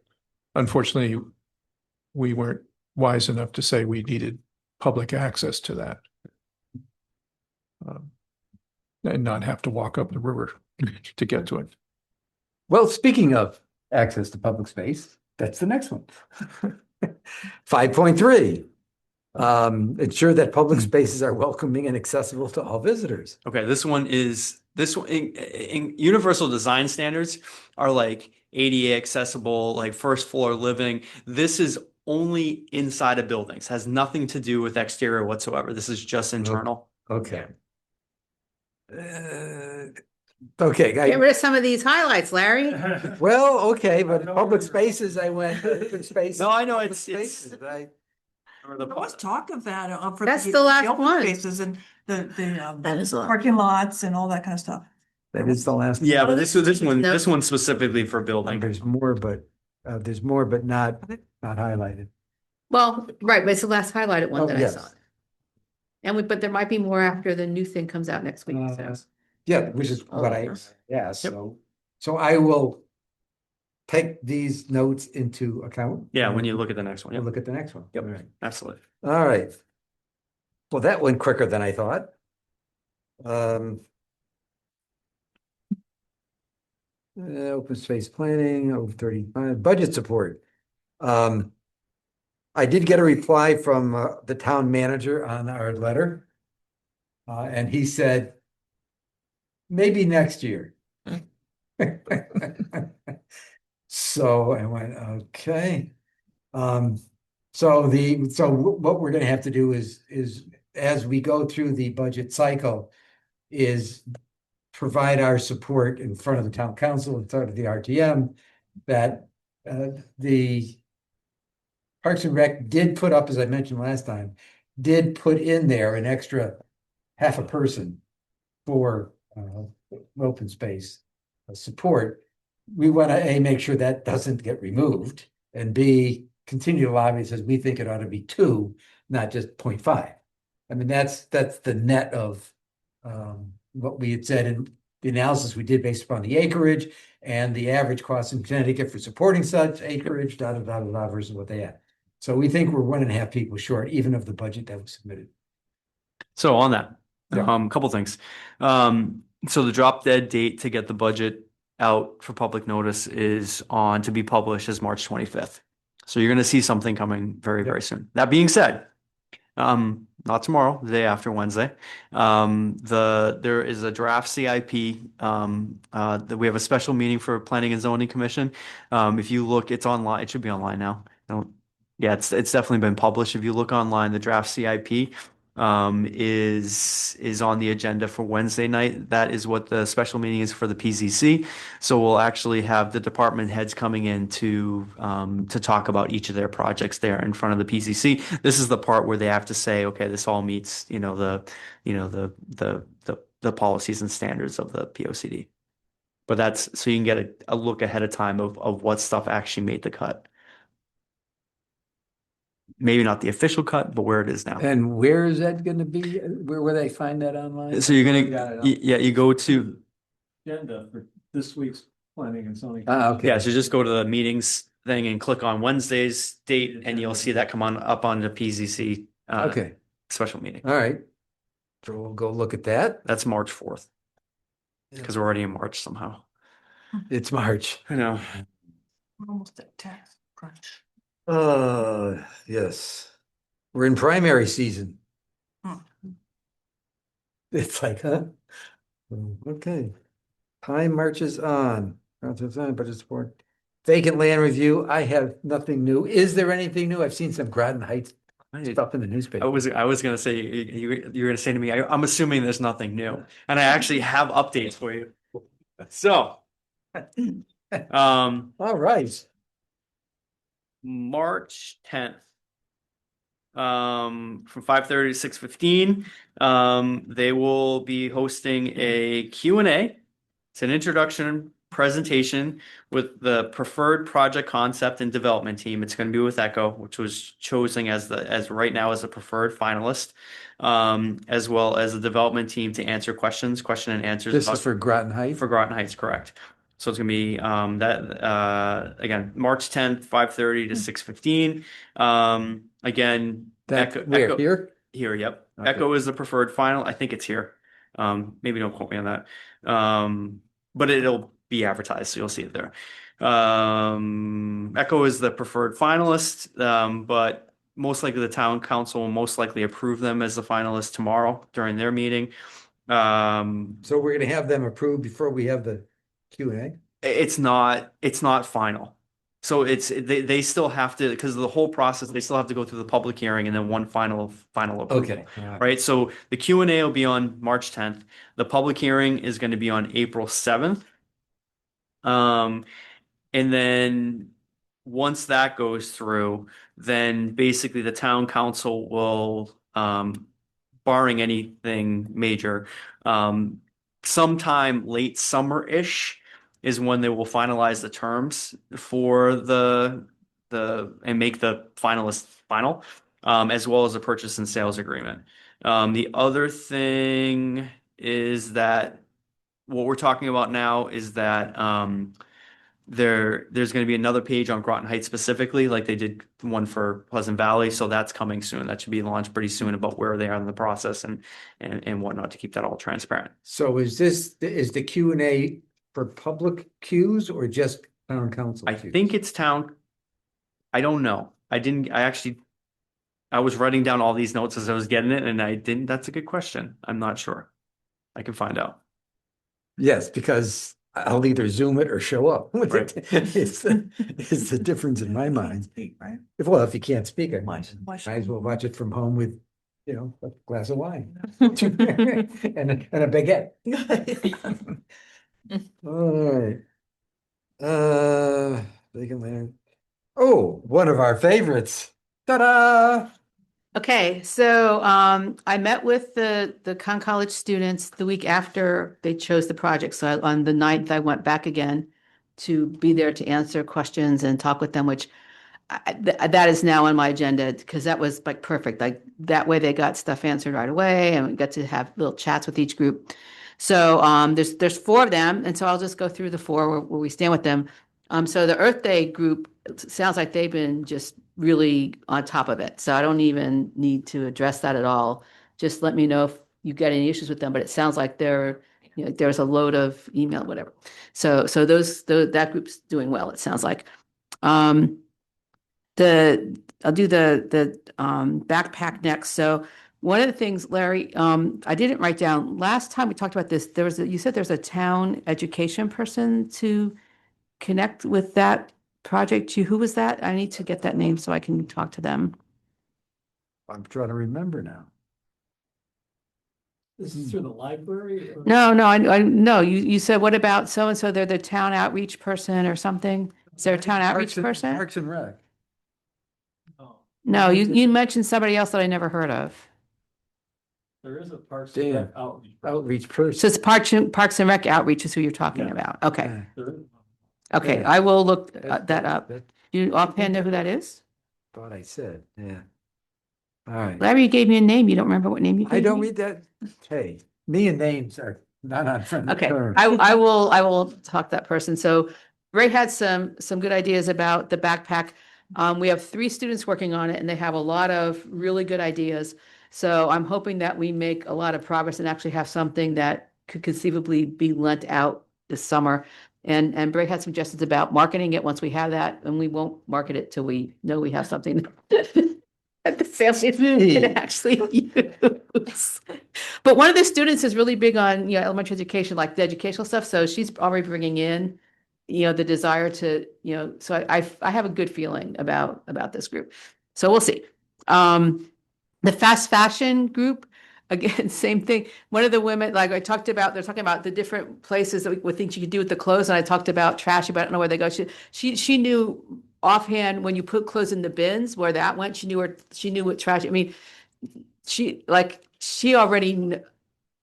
Unfortunately, we weren't wise enough to say we needed public access to that. And not have to walk up the river to get to it. well, speaking of access to public space, that's the next one. 5.3. Ensure that public spaces are welcoming and accessible to all visitors. Okay, this one in universal design standards are like ADA accessible, like first floor living. This is only inside of buildings, has nothing to do with exterior whatsoever. This is just internal. Okay. Okay, Get rid of some of these highlights, Larry. well, okay, but public spaces, I went, open space. No, I know public it's spaces, Or the There was talk of that, for. That's the last open one. Spaces and the, That is a parking lots and all that kind of stuff. That is the last. Yeah, but this one, No. this one's specifically for building. There's more, but not highlighted. Well, right, but it's the last highlighted one Oh, that I yes. saw. But there might be more after the new thing comes out next week. So. Yeah, which is what I asked, so I will take these notes into account. Yeah, when you look at the next one. We'll Yep, look at the next one. Yep. All right. absolutely. All right. Well, that went quicker than I thought. Open space planning, over 35, budget support. I did get a reply from the town manager on our letter. And he said, maybe next year. So I went, okay. So what we're gonna have to do is as we go through the budget cycle is provide our support in front of the town council, in front of the RTM, that the Parks and Rec did put up, as I mentioned last time, did put in there an extra half a person for open space support. We want to A, make sure that doesn't get removed, and B, continue to lobby, says we think it ought to be 2, not just 0.5. I mean, that's the net of what we had said in the analysis we did based upon the acreage and the average cost in Connecticut for supporting such acreage, versus what they had. So we think we're 1.5 people short, even of the budget that was submitted. So on that, Yeah. couple things. So the drop dead date to get the budget out for public notice is on to be published as March 25th. So you're going to see something coming very, very soon. That being said, not tomorrow, the day after Wednesday. There is a draft CIP. That we have a special meeting for Planning and Zoning Commission. If you look, it's online. It should be online now. Yeah, it's definitely been published. If you look online, the draft CIP is on the agenda for Wednesday night. That is what the special meeting is for the PZC. So we'll actually have the department heads coming in to talk about each of their projects there in front of the PZC. This is the part where they have to say, okay, this all meets, the policies and standards of the POCD. But that's so you can get a look ahead of time of what stuff actually made the cut. Maybe not the official cut, but where it is now. And where is that gonna be? Where will they find that online? So you're Got it gonna, on- you go to, Agenda for this week's planning and zoning. Okay. yeah, so just go to the meetings thing and click on Wednesday's date and you'll see that come up on the PZC Okay, special meeting. all right. So we'll go look at that. That's March 4th. Because we're already in March somehow. It's March. I know. We're almost at tax crunch. Yes. We're in primary season. Hmm. It's like, huh? Okay. Time marches on. Budget support. Vacant land review. I have nothing new. Is there anything new? I've seen some Groton Heights stuff in the newspaper. I was gonna say you're gonna say to me, I'm assuming there's nothing new, and I actually have updates for you. So, All right. March 10th, from 5:30 to 6:15, they will be hosting a Q&A. It's an introduction presentation with the preferred project concept and development team. It's going to be with Echo, which was chosen as right now as a preferred finalist, as well as the development team to answer question and answers. This is for Groton Heights. For Groton Heights, correct. So it's gonna be again, March 10th, 5:30 to 6:15. Again, That, Echo, where, Echo here? here, yep. Okay. Echo is the preferred final. I think it's here. Maybe don't quote me on that. But it'll be advertised, so you'll see it there. Echo is the preferred finalist, but most likely the town council will most likely approve them as the finalist tomorrow during their meeting. So we're gonna have them approved before we have the Q&A? It's not final. So they still have to, because of the whole process, they still have to go through the public hearing and then one final approval. Okay. Right. So the Q&A will be on March 10th. The public hearing is going to be on April 7th. And then once that goes through, then basically the town council will, barring anything major, sometime late summer-ish is when they will finalize the terms for and make the finalist final, as well as the purchase and sales agreement. The other thing is that what we're talking about now is that, there's going to be another page on Groton Heights specifically, like they did one for Pleasant Valley. So that's coming soon. That should be launched pretty soon about where they are in the process and whatnot to keep that all transparent. So is the Q&A for public queues or just town council? I queues? think it's town. I don't know. I was writing down all these notes as I was getting it and I didn't. That's a good question. I'm not sure. I can find out. Yes, because I'll either Zoom it or show up. Right. It's the difference in my mind. Speak, right? If you can't speak, I might Why as well watch it from home with, a glass of wine and a baguette. All right. Vacant land. Oh, one of our favorites. Ta-da! Okay, so I met with the College students the week after they chose the project. So on the 9th, I went back again to be there to answer questions and talk with them, which that is now on my agenda because that was like perfect. Like that way they got stuff answered right away and we got to have little chats with each group. So there's 4 of them, and so I'll just go through the 4 where we stand with them. So the Earth Day group, it sounds like they've been just really on top of it. So I don't even need to address that at all. Just let me know if you get any issues with them, but it sounds like there's a load of email, whatever. So that group's doing well, it sounds like. I'll do the backpack next. So one of the things, Larry, I didn't write down, last time we talked about this, you said there's a town education person to connect with that project. Who was that? I need to get that name so I can talk to them. I'm trying to remember now. This is through the library? or- No, no, you said, what about so-and-so, they're the town outreach person or something? Is there a town outreach person? Parks and Rec. Oh, No, you mentioned somebody else that I never heard of. there is a Parks Dan. and Rec outreach. Outreach So person. it's Parks and Rec outreach is who you're talking Yeah. about. Okay, Yeah. There is. okay, Yeah. I will look That- that up. that- You offhand know who that is? Thought I said, yeah. All right. Larry, you gave me a name. You don't remember what name you gave me? I don't read that. Hey, me and names are not on friendly Okay, terms. I will talk to that person. So Ray had some good ideas about the backpack. We have 3 students working on it and they have a lot of really good ideas. So I'm hoping that we make a lot of progress and actually have something that could conceivably be lent out this summer. And Bray had suggestions about marketing it once we have that, and we won't market it till we know we have something that the families can actually use. But one of the students is really big on, elementary education, like the educational stuff. So she's already bringing in, the desire to, so I have a good feeling about this group. So we'll see. The fast fashion group, again, same thing. One of the women, like they're talking about the different places that with things you could do with the clothes. And I talked about trash, but I don't know where they go. She knew offhand when you put clothes in the bins where that went. She knew what trash. I mean, she already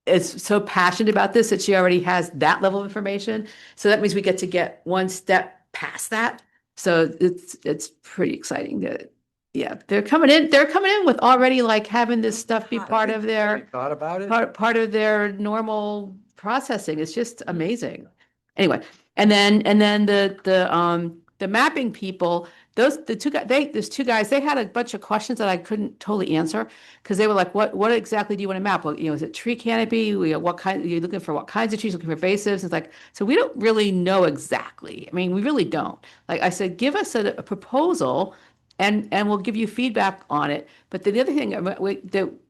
is so passionate about this that she already has that level of information. So that means we get one step past that. So it's pretty exciting that, yeah, they're coming in with already like having this stuff be part of their Thought about it? part of their normal processing. It's just amazing. Anyway, and then the mapping people, there's 2 guys, they had a bunch of questions that I couldn't totally answer because they were like, what exactly do you want to map? Well, is it tree canopy? What kind, you're looking for what kinds of trees, looking for invasives? It's like, so we don't really know exactly. I mean, we really don't. Like I said, give us a proposal and we'll give you feedback on it. But the other thing,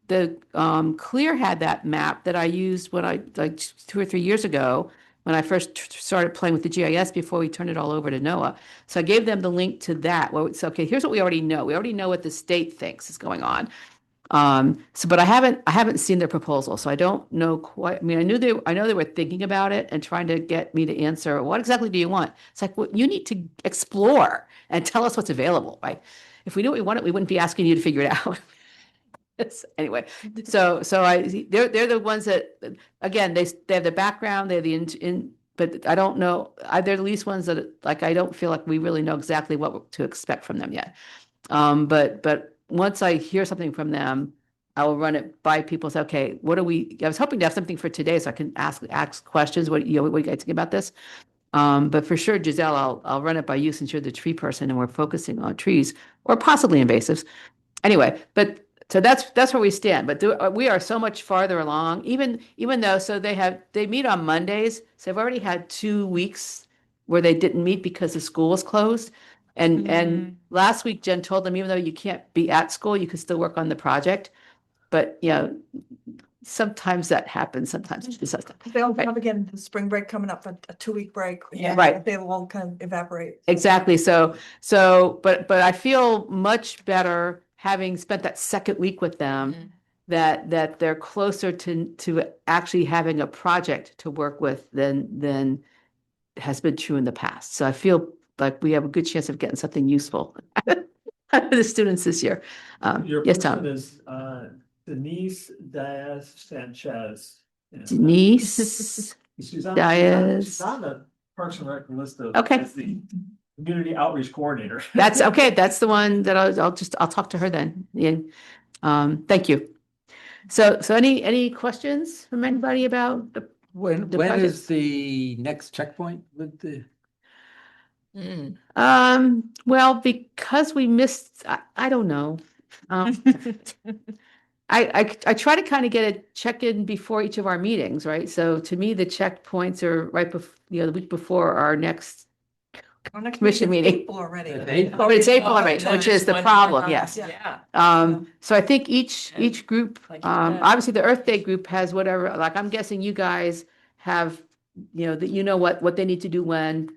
the Clear had that map that I used when I, like 2 or 3 years ago, when I first started playing with the GIS before we turned it all over to NOAA. So I gave them the link to that. Well, it's okay, here's what we already know. We already know what the state thinks is going on. So, but I haven't seen their proposal, so I don't know quite, I mean, I know they were thinking about it and trying to get me to answer, what exactly do you want? It's like, well, you need to explore and tell us what's available, right? If we knew what we wanted, we wouldn't be asking you to figure it out. Anyway, so they're the ones that, again, they have the background, they're the but I don't know, they're the least ones that, like, I don't feel like we really know exactly what to expect from them yet. But once I hear something from them, I will run it by people, say, okay, I was hoping to have something for today so I can ask questions, what do you guys think about this? But for sure, Giselle, I'll run it by you since you're the tree person and we're focusing on trees or possibly invasives. Anyway, but so that's where we stand, but we are so much farther along, even though, so they meet on Mondays, so they've already had 2 weeks where they didn't meet because the school was closed. And last week Jen told them, even though you can't be at school, you can still work on the project. But sometimes that happens, sometimes it doesn't. They'll Right. have again the spring break coming up, a 2-week break. Yeah. Right. They'll all kind of evaporate. Exactly. But I feel much better having spent that second week with them, that they're closer to actually having a project to work with than has been true in the past. So I feel like we have a good chance of getting something useful out of the students this year. Your Yes, person Tom. is Denise Diaz Sanchez. Denise. She's on Diaz. the Parks and Rec list of Okay. as the community outreach coordinator. That's okay. That's the one that I'll talk to her then. Yeah. Thank you. So any questions from anybody about the When The is projects. the next checkpoint with the? Well, because we missed, I don't know. I try to kind of get a check-in before each of our meetings, right? So to me, the checkpoints are right before, the week before our next, Our next Commission is meeting. April already. but it's April already, which is the problem, yes. Yeah. So I think each group, Like you said. obviously the Earth Day group has whatever, like, I'm guessing you guys have, that what they need to do when,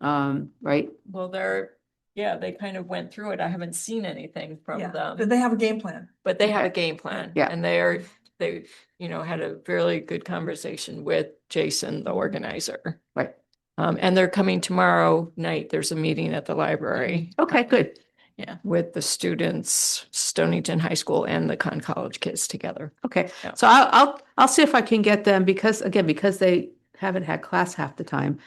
right? Well, they kind of went through it. I haven't seen anything from Yeah, them, but they have a game plan. but they have a Okay. game plan. Yeah. And they had a really good conversation with Jason, the organizer. Right. And they're coming tomorrow night. There's a meeting at the library. Okay, good. With the students, Stonington High School and the Con College kids together. Okay, Yeah. so I'll see if I can get them because they haven't had class half the time.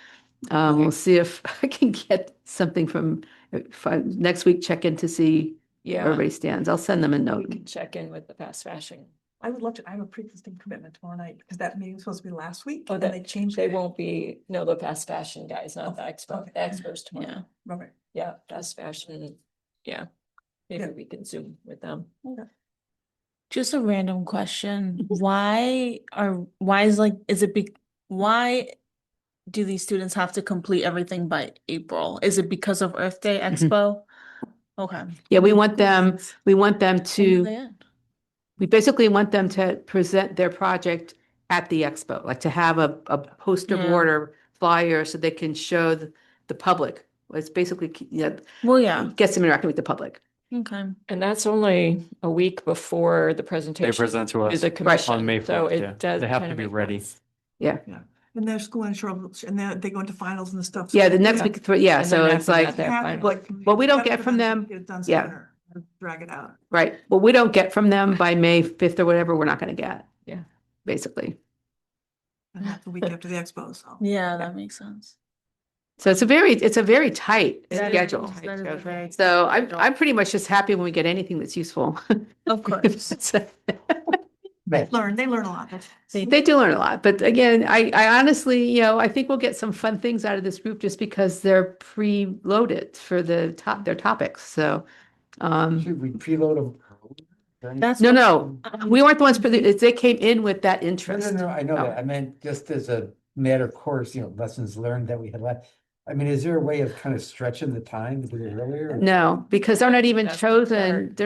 We'll see if I can get something from next week, check in to see where Yeah. everybody stands. I'll send them a We note. can check in with the fast fashion. I would love to, I have a pre-existing commitment tomorrow night because that meeting was supposed to be last week Oh, and that- they changed They it. won't be, no, the fast fashion guys, not the expo. Okay. The expo's tomorrow. Okay. Yeah, fast fashion. Yeah. Maybe Yeah. we can Zoom with them. Just a random question. Why do these students have to complete everything by April? Is it because of Earth Day Expo? Okay. Yeah, we want them to, Yeah. we basically want them to present their project at the expo, like to have a poster Yeah. board or flyer so they can show the public. It's basically, Well, yeah. gets them interacting with the public. Okay. And that's only a week before the They presentation. present to to us the commission. on May So 4th, it yeah. does They have kind to of be make ready. sense. Yeah. And their school and they go into finals and stuff. so Yeah, the they- next week, yeah, And so then it's after like, that, they're Have to, final. like, what we don't have get for from to them, get it done yeah. sooner and drag it out. right, what we don't get from them by May 5th or whatever, we're not gonna get. Yeah. Basically. And that's the week after the expo, so. Yeah, that makes sense. So it's a very tight That is schedule. tight That is schedule. very- So I'm pretty much just happy when we get anything that's useful. Of course. They learn a lot. They do learn a lot, but again, I honestly, I think we'll get some fun things out of this group just because they're preloaded for their topics, so. Should we preload them? That's No, we weren't the ones, they came in with that No, interest. I know Oh. that. I meant just as a matter of course, lessons learned that we had left. I mean, is there a way of kind of stretching the time to do it earlier? or- No, because they're not even That's chosen,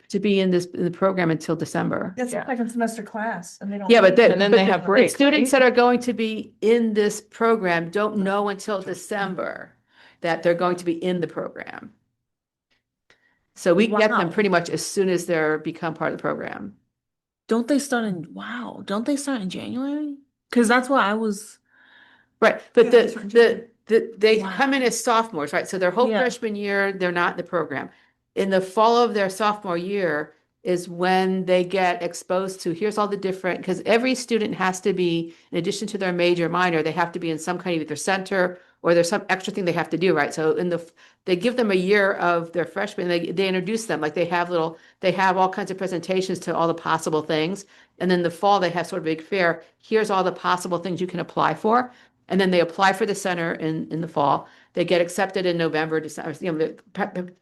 to be in the program until December. It's a Yeah. second semester class and they don't. Yeah, but And then they have the breaks, students right? that are going to be in this program don't know until December that they're going to be in the program. So we get them Wow. pretty much as soon as they're become part of the program. Don't they start in, wow, don't they start in January? Because that's what I was, Right, but Yeah, that's right. they Wow. come in as sophomores, right? So their whole Yeah. freshman year, they're not in the program. In the fall of their sophomore year is when they get exposed to, here's all the different, because every student has to be, in addition to their major minor, they have to be in some kind of either center or there's some extra thing they have to do, right? So they give them a year of their freshman, they introduce them, like they have all kinds of presentations to all the possible things. And then the fall, they have sort of a big fair, here's all the possible things you can apply for. And then they apply for the center in the fall. They get accepted in November, December,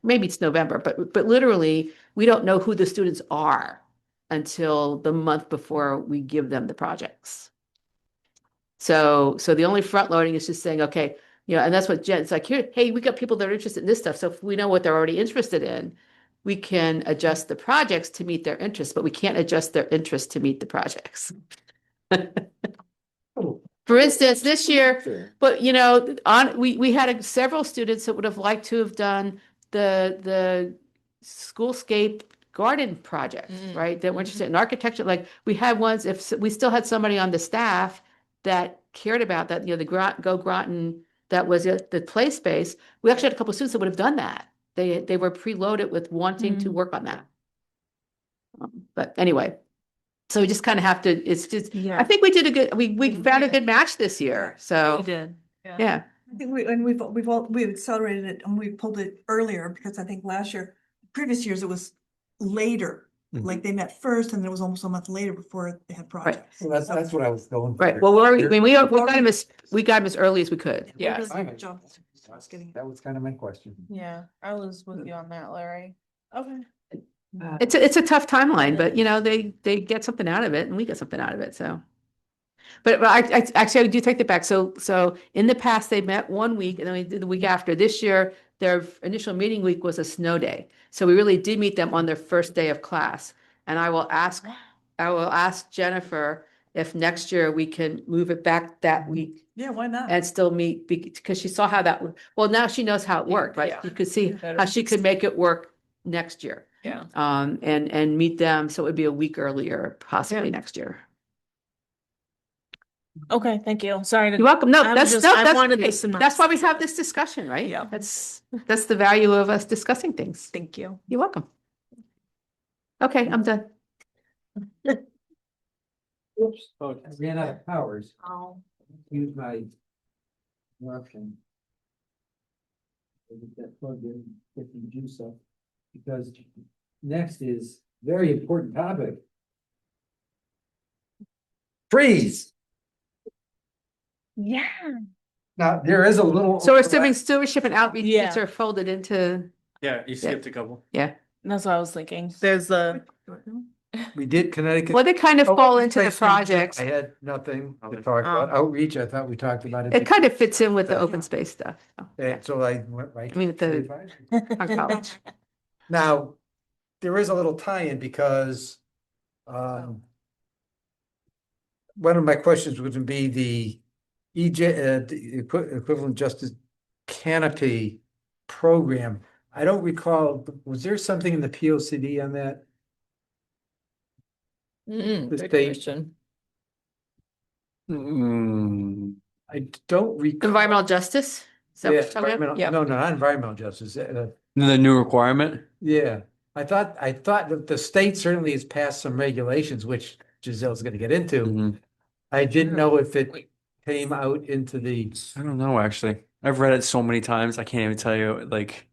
maybe it's November, but literally, we don't know who the students are until the month before we give them the projects. So the only front loading is just saying, okay, and that's what Jen's like, here, hey, we got people that are interested in this stuff. So if we know what they're already interested in, we can adjust the projects to meet their interests, but we can't adjust their interests to meet the projects. For instance, this year, but we had several students that would have liked to have done the schoolscape garden project, right? That were interested in architecture. Like we had ones, if we still had somebody on the staff that cared about that, the Go Groton, that was the play space. We actually had a couple of students that would have done that. They were preloaded with wanting to work on that. But anyway. So we just kind of have to, it's just, Yeah. I think we did we found a good match this year, we so, did. yeah. I think we've accelerated it and we pulled it earlier because I think previous years it was later. Mhm. Like they met first and it was almost a month later before they had projects. Well, that's what I was going. Right, for. well, we got him as early as we could. Yeah. Yes. Good job. I was getting- That was kind of my question. Yeah, I was with you on that, Larry. Okay. It's a tough timeline, but they get something out of it and we get something out of it, so. But actually, I do take that back. So in the past, they met 1 week and then we did the week after. This year, their initial meeting week was a snow day. So we really did meet them on their first day of class. And I will ask Jennifer if next year we can move it back that week Yeah, why not? and still meet, because she saw how that, well, now she knows how it worked, right? Yeah. You could see Better. how she could make it work next year. Yeah. And meet them, so it would be a week earlier, possibly Yeah. next year. Okay, thank you. Sorry to. You're welcome. No, I that's, just- no, I that's, wanted hey, this in my- that's why we have this discussion, right? Yeah. That's the value of us discussing things. Thank you. You're welcome. Okay, I'm done. Oops, I ran out of powers. Oh. Use my option. Get that plugged in, get the juice up, because next is very important topic. Trees. Yeah. Now, there is a little. So we're stewardship and outreach Yeah. are folded into, Yeah, you skipped a couple. yeah. That's what I was thinking. There's the, We did Connecticut. Well, they kind of Oh, fall into the place things, projects. I had nothing to Okay. talk about. Oh. Outreach, I thought we talked about it. It kind of fits in with the open space stuff, so, And so I went right. I mean, with the- on college. Now, there is a little tie-in because one of my questions would be the the equivalent justice canopy program. I don't recall, was there something in the P O C D on that? The Good state- question. I don't recall. Environmental justice? Is that what Yeah, you're talking about? environmental- Yeah. no, not environmental justice. The new requirement? Yeah, I thought that the state certainly has passed some regulations, which Giselle's gonna get into. Mhm. I didn't know if it came out into the, I don't know, actually. I've read it so many times, I can't even tell you, like,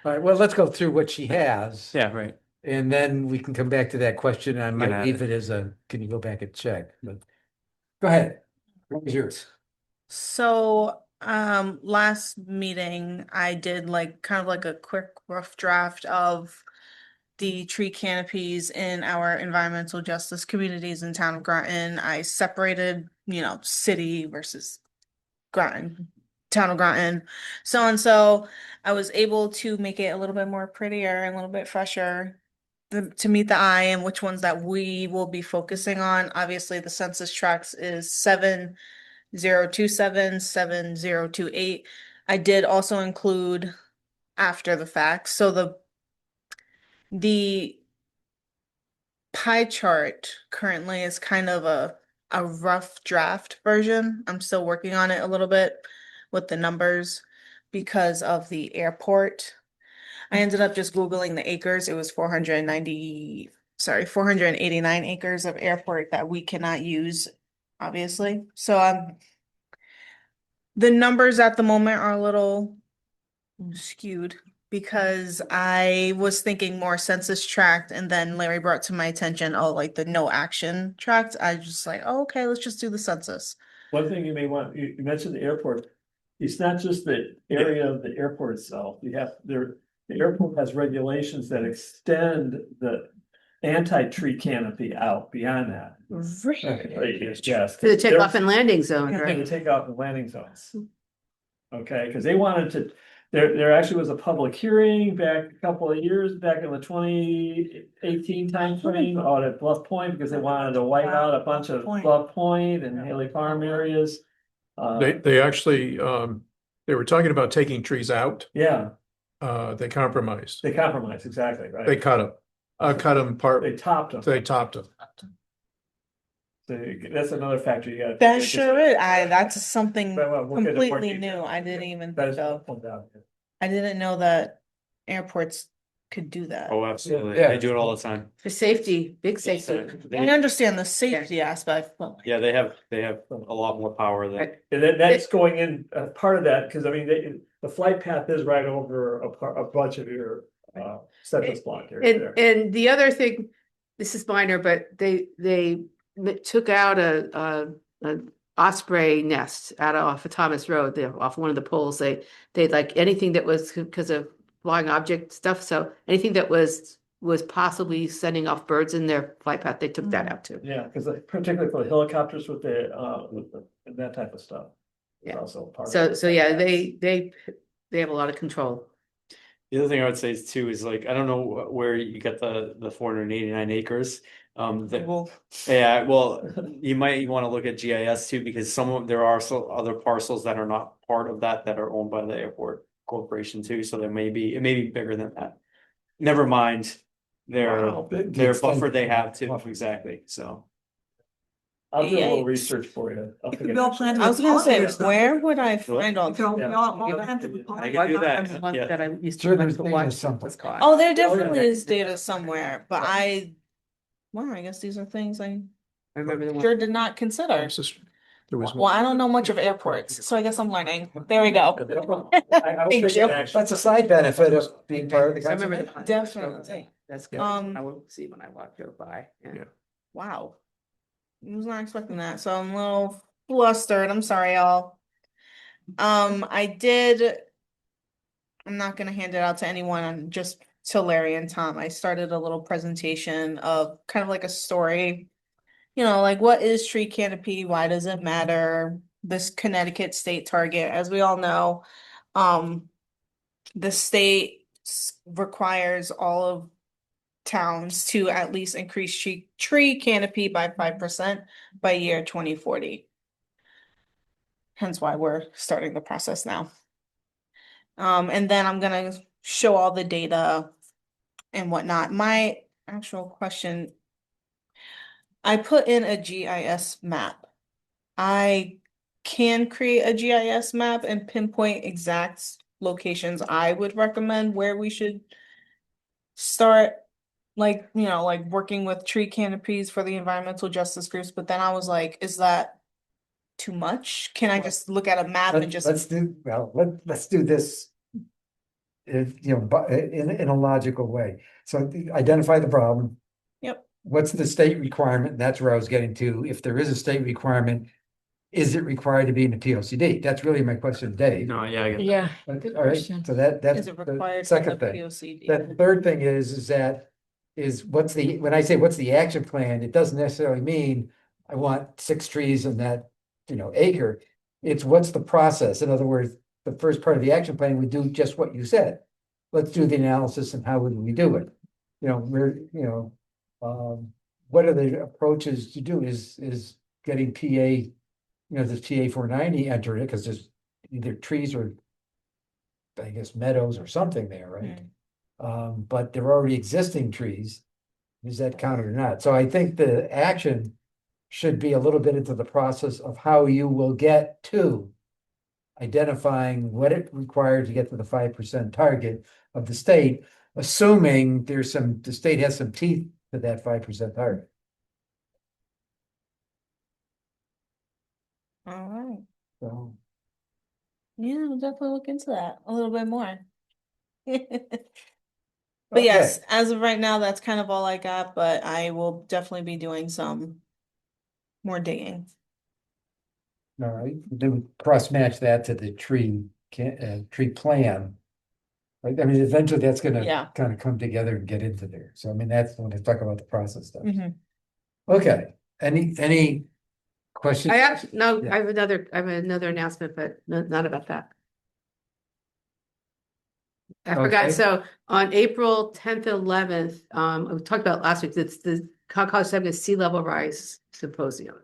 all right, well, let's go through what she has. yeah, right. And then we can come back to that question. I might at leave it as can you go back and check? But go ahead. What was yours? so, last meeting, I did kind of like a quick rough draft of the tree canopies in our environmental justice communities in town of Groton. I separated, city versus Groton, town of Groton, so and so. I was able to make it a little bit more prettier and a little bit fresher to meet the eye and which ones that we will be focusing on. Obviously, the census tracts is 7027, 7028. I did also include after the fact. So the The pie chart currently is kind of a rough draft version. I'm still working on it a little bit with the numbers because of the airport. I ended up just Googling the acres. It was 489 acres of airport that we cannot use, obviously. So the numbers at the moment are a little skewed because I was thinking more census tract, and then Larry brought to my attention, oh, like the no action tract. I just like, oh, okay, let's just do the census. One thing you may want, you mentioned the airport. It's not just the area of the airport itself. The airport has regulations that extend the anti-tree canopy out beyond that. Really? Yes. For the takeoff and landing zone, The right? takeoff and landing zones. Okay, because they wanted to, there actually was a public hearing back a couple of years, back in the 2018 timeframe out at Bluff Point, because they wanted to wipe out a bunch of Bluff Point and Haley Farm areas. They actually, they were talking about taking trees out. Yeah, They compromised. they compromised, exactly, They right? cut them. Cut them part, They topped them. they topped them. So that's another factor you gotta. That sure is. That's something Well, we'll get it more completely detail. new. I didn't even That is think of. pulled out. I didn't know that airports could do that. Oh, absolutely. Yeah. They do it all the time. For safety, big safety. I understand the safety aspect, but Yeah, they have a lot more power than. Right. And then that's going in, part of that, because I mean, the flight path is right over a bunch of your, census block area And, there. and the other thing, this is minor, but they took out a osprey nest off of Thomas Road, off one of the poles. They like anything that was because of flying object stuff. So anything that was possibly sending off birds in their flight path, they took that out too. Yeah, because particularly for the helicopters with and that type of stuff. It's Yeah. also part of So it. yeah, they have a lot of control. The other thing I would say is too is like I don't know where you get the 489 acres. well, Yeah, well, you might want to look at GIS too because there are some other parcels that are not part of that are owned by the airport corporation too. So it may be bigger than that. Never mind Wow. their buffer they have too. Exactly. So I'll do a little Yikes. research for you. I'll It could figure be all it out. planted I was with gonna say, pollinators, though. where would I find all? It could all be Yeah. all planted with I pollinators. can do that. The one Yeah. that I used to Sure, run there's for data watch somewhere. was caught. Oh, there definitely yeah. is data somewhere, but wow, I guess these are things I I remember the one. sure did not consider. There was Well, I don't know much of airports, so I guess I'm learning. There we go. I will Thank take you. action. That's a side benefit of being part of the I remember the conservation. Definitely. That's good. Um, I will see when I walk by. Yeah. Wow. I was not expecting that, so I'm a little flustered. I'm sorry, y'all. I'm not gonna hand it out to anyone, just to Larry and Tom. I started a little presentation of kind of like a story. Like what is tree canopy? Why does it matter? This Connecticut state target, as we all know, the state requires all of towns to at least increase tree canopy by 5% by year 2040. Hence why we're starting the process now. And then I'm gonna show all the data and whatnot. My actual question, I put in a GIS map. I can create a GIS map and pinpoint exact locations I would recommend where we should start, like working with tree canopies for the environmental justice groups. But then I was like, is that too much? Can I just look at a map and just? Let's do this. In a logical way. So identify the problem. Yep. What's the state requirement? And that's where I was getting to. If there is a state requirement, is it required to be in the P O C D? That's really my question today. no, yeah, I get that. Yeah, But, good all right, question. so that's Is it the required for the second thing. POCD? The third thing is when I say what's the action plan, it doesn't necessarily mean I want 6 trees in that, acre. It's what's the process? In other words, the first part of the action plan would do just what you said. Let's do the analysis and how would we do it? What are the approaches to do is getting PA, this PA 490 entered it because there's either trees or I guess meadows or something there, right? but they're already existing trees. Is that counted or not? So I think the action should be a little bit into the process of how you will get to identifying what it requires to get to the 5% target of the state, assuming the state has some teeth to that 5% target. All right. So, Yeah, we'll definitely look into that a little bit more. But yes, okay. as of right now, that's kind of all I got, but I will definitely be doing some more digging. All right, then cross match that to the tree plan. Right, I mean, eventually that's gonna Yeah. kind of come together and get into there. So I mean, that's when I talk about the process stuff. Mhm. Okay, any questions? I actually, no, Yeah. I have another announcement, but not about that. I forgot, Okay. so on April 10th, 11th, we talked about last week, it's the College having a sea level rise symposium.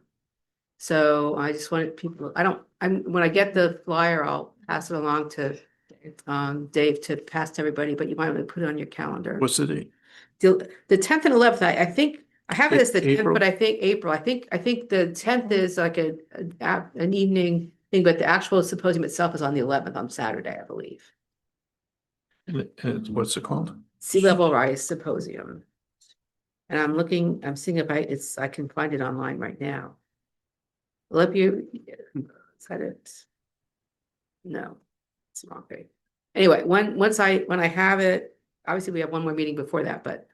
So I just wanted people, when I get the flyer, I'll pass it along to Dave to pass to everybody, but you might want to put it on your calendar. What's the date? The 10th and 11th, I think, I have it as the 10th, April? but I think April, I think the 10th is like an evening thing, but the actual symposium itself is on the 11th, on Saturday, I believe. And what's it called? Sea level rise symposium. And I'm seeing if I can find it online right now. Will it be, is that it? No, it's the wrong page. Anyway, when I have it, obviously we have one more meeting before that, but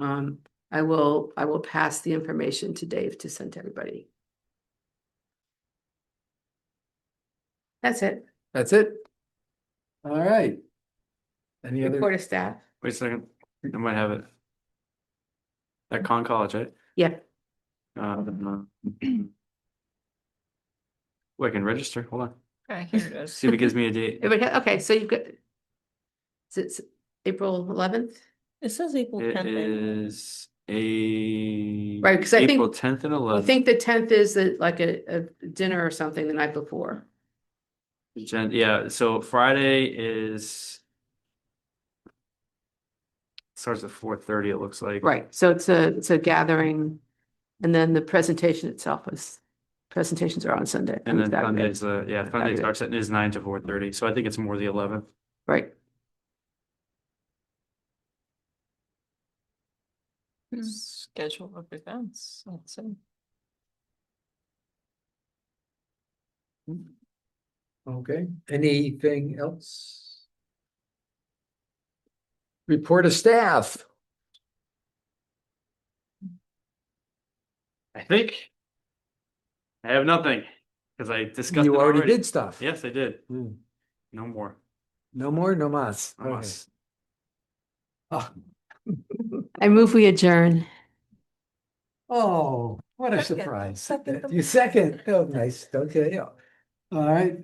I will pass the information to Dave to send to everybody. That's it. That's it? All right. Any other? Report of staff. Wait a second, I might have it. At Con College, right? Yeah. Wait, I can register, hold on, Here it is. see if it gives me a date. Okay, so you've got, it's April 11th? It says April It 10th. is a. Right, 'cause I think- April 10th and I 11th. think the 10th is like a dinner or something the night before. Yeah, so Friday is. Starts at 4:30, it looks like. Right, so it's a gathering, and then the presentation itself presentations are on Sunday. And then Saturday. Sunday's, Sunday Saturday. starts at is 9 to 4:30, so I think it's more the 11th. Right, Schedule of events. Let's see. Okay, anything else? Report of staff. I think. I have nothing, because I discussed You it already already. did stuff. Yes, I did. Hmm. No more. No more, no mas. No Okay. mas. Oh. I move we adjourn. Oh, what a Second. surprise. Second. You second. Oh, nice. Okay, yeah. All right.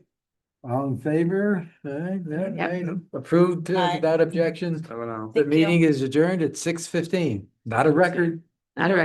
All in favor? All right, Yep. right. Approved Aye. without objection. I don't know. The Thank you. meeting is adjourned at 6:15. Not a record. Not a record.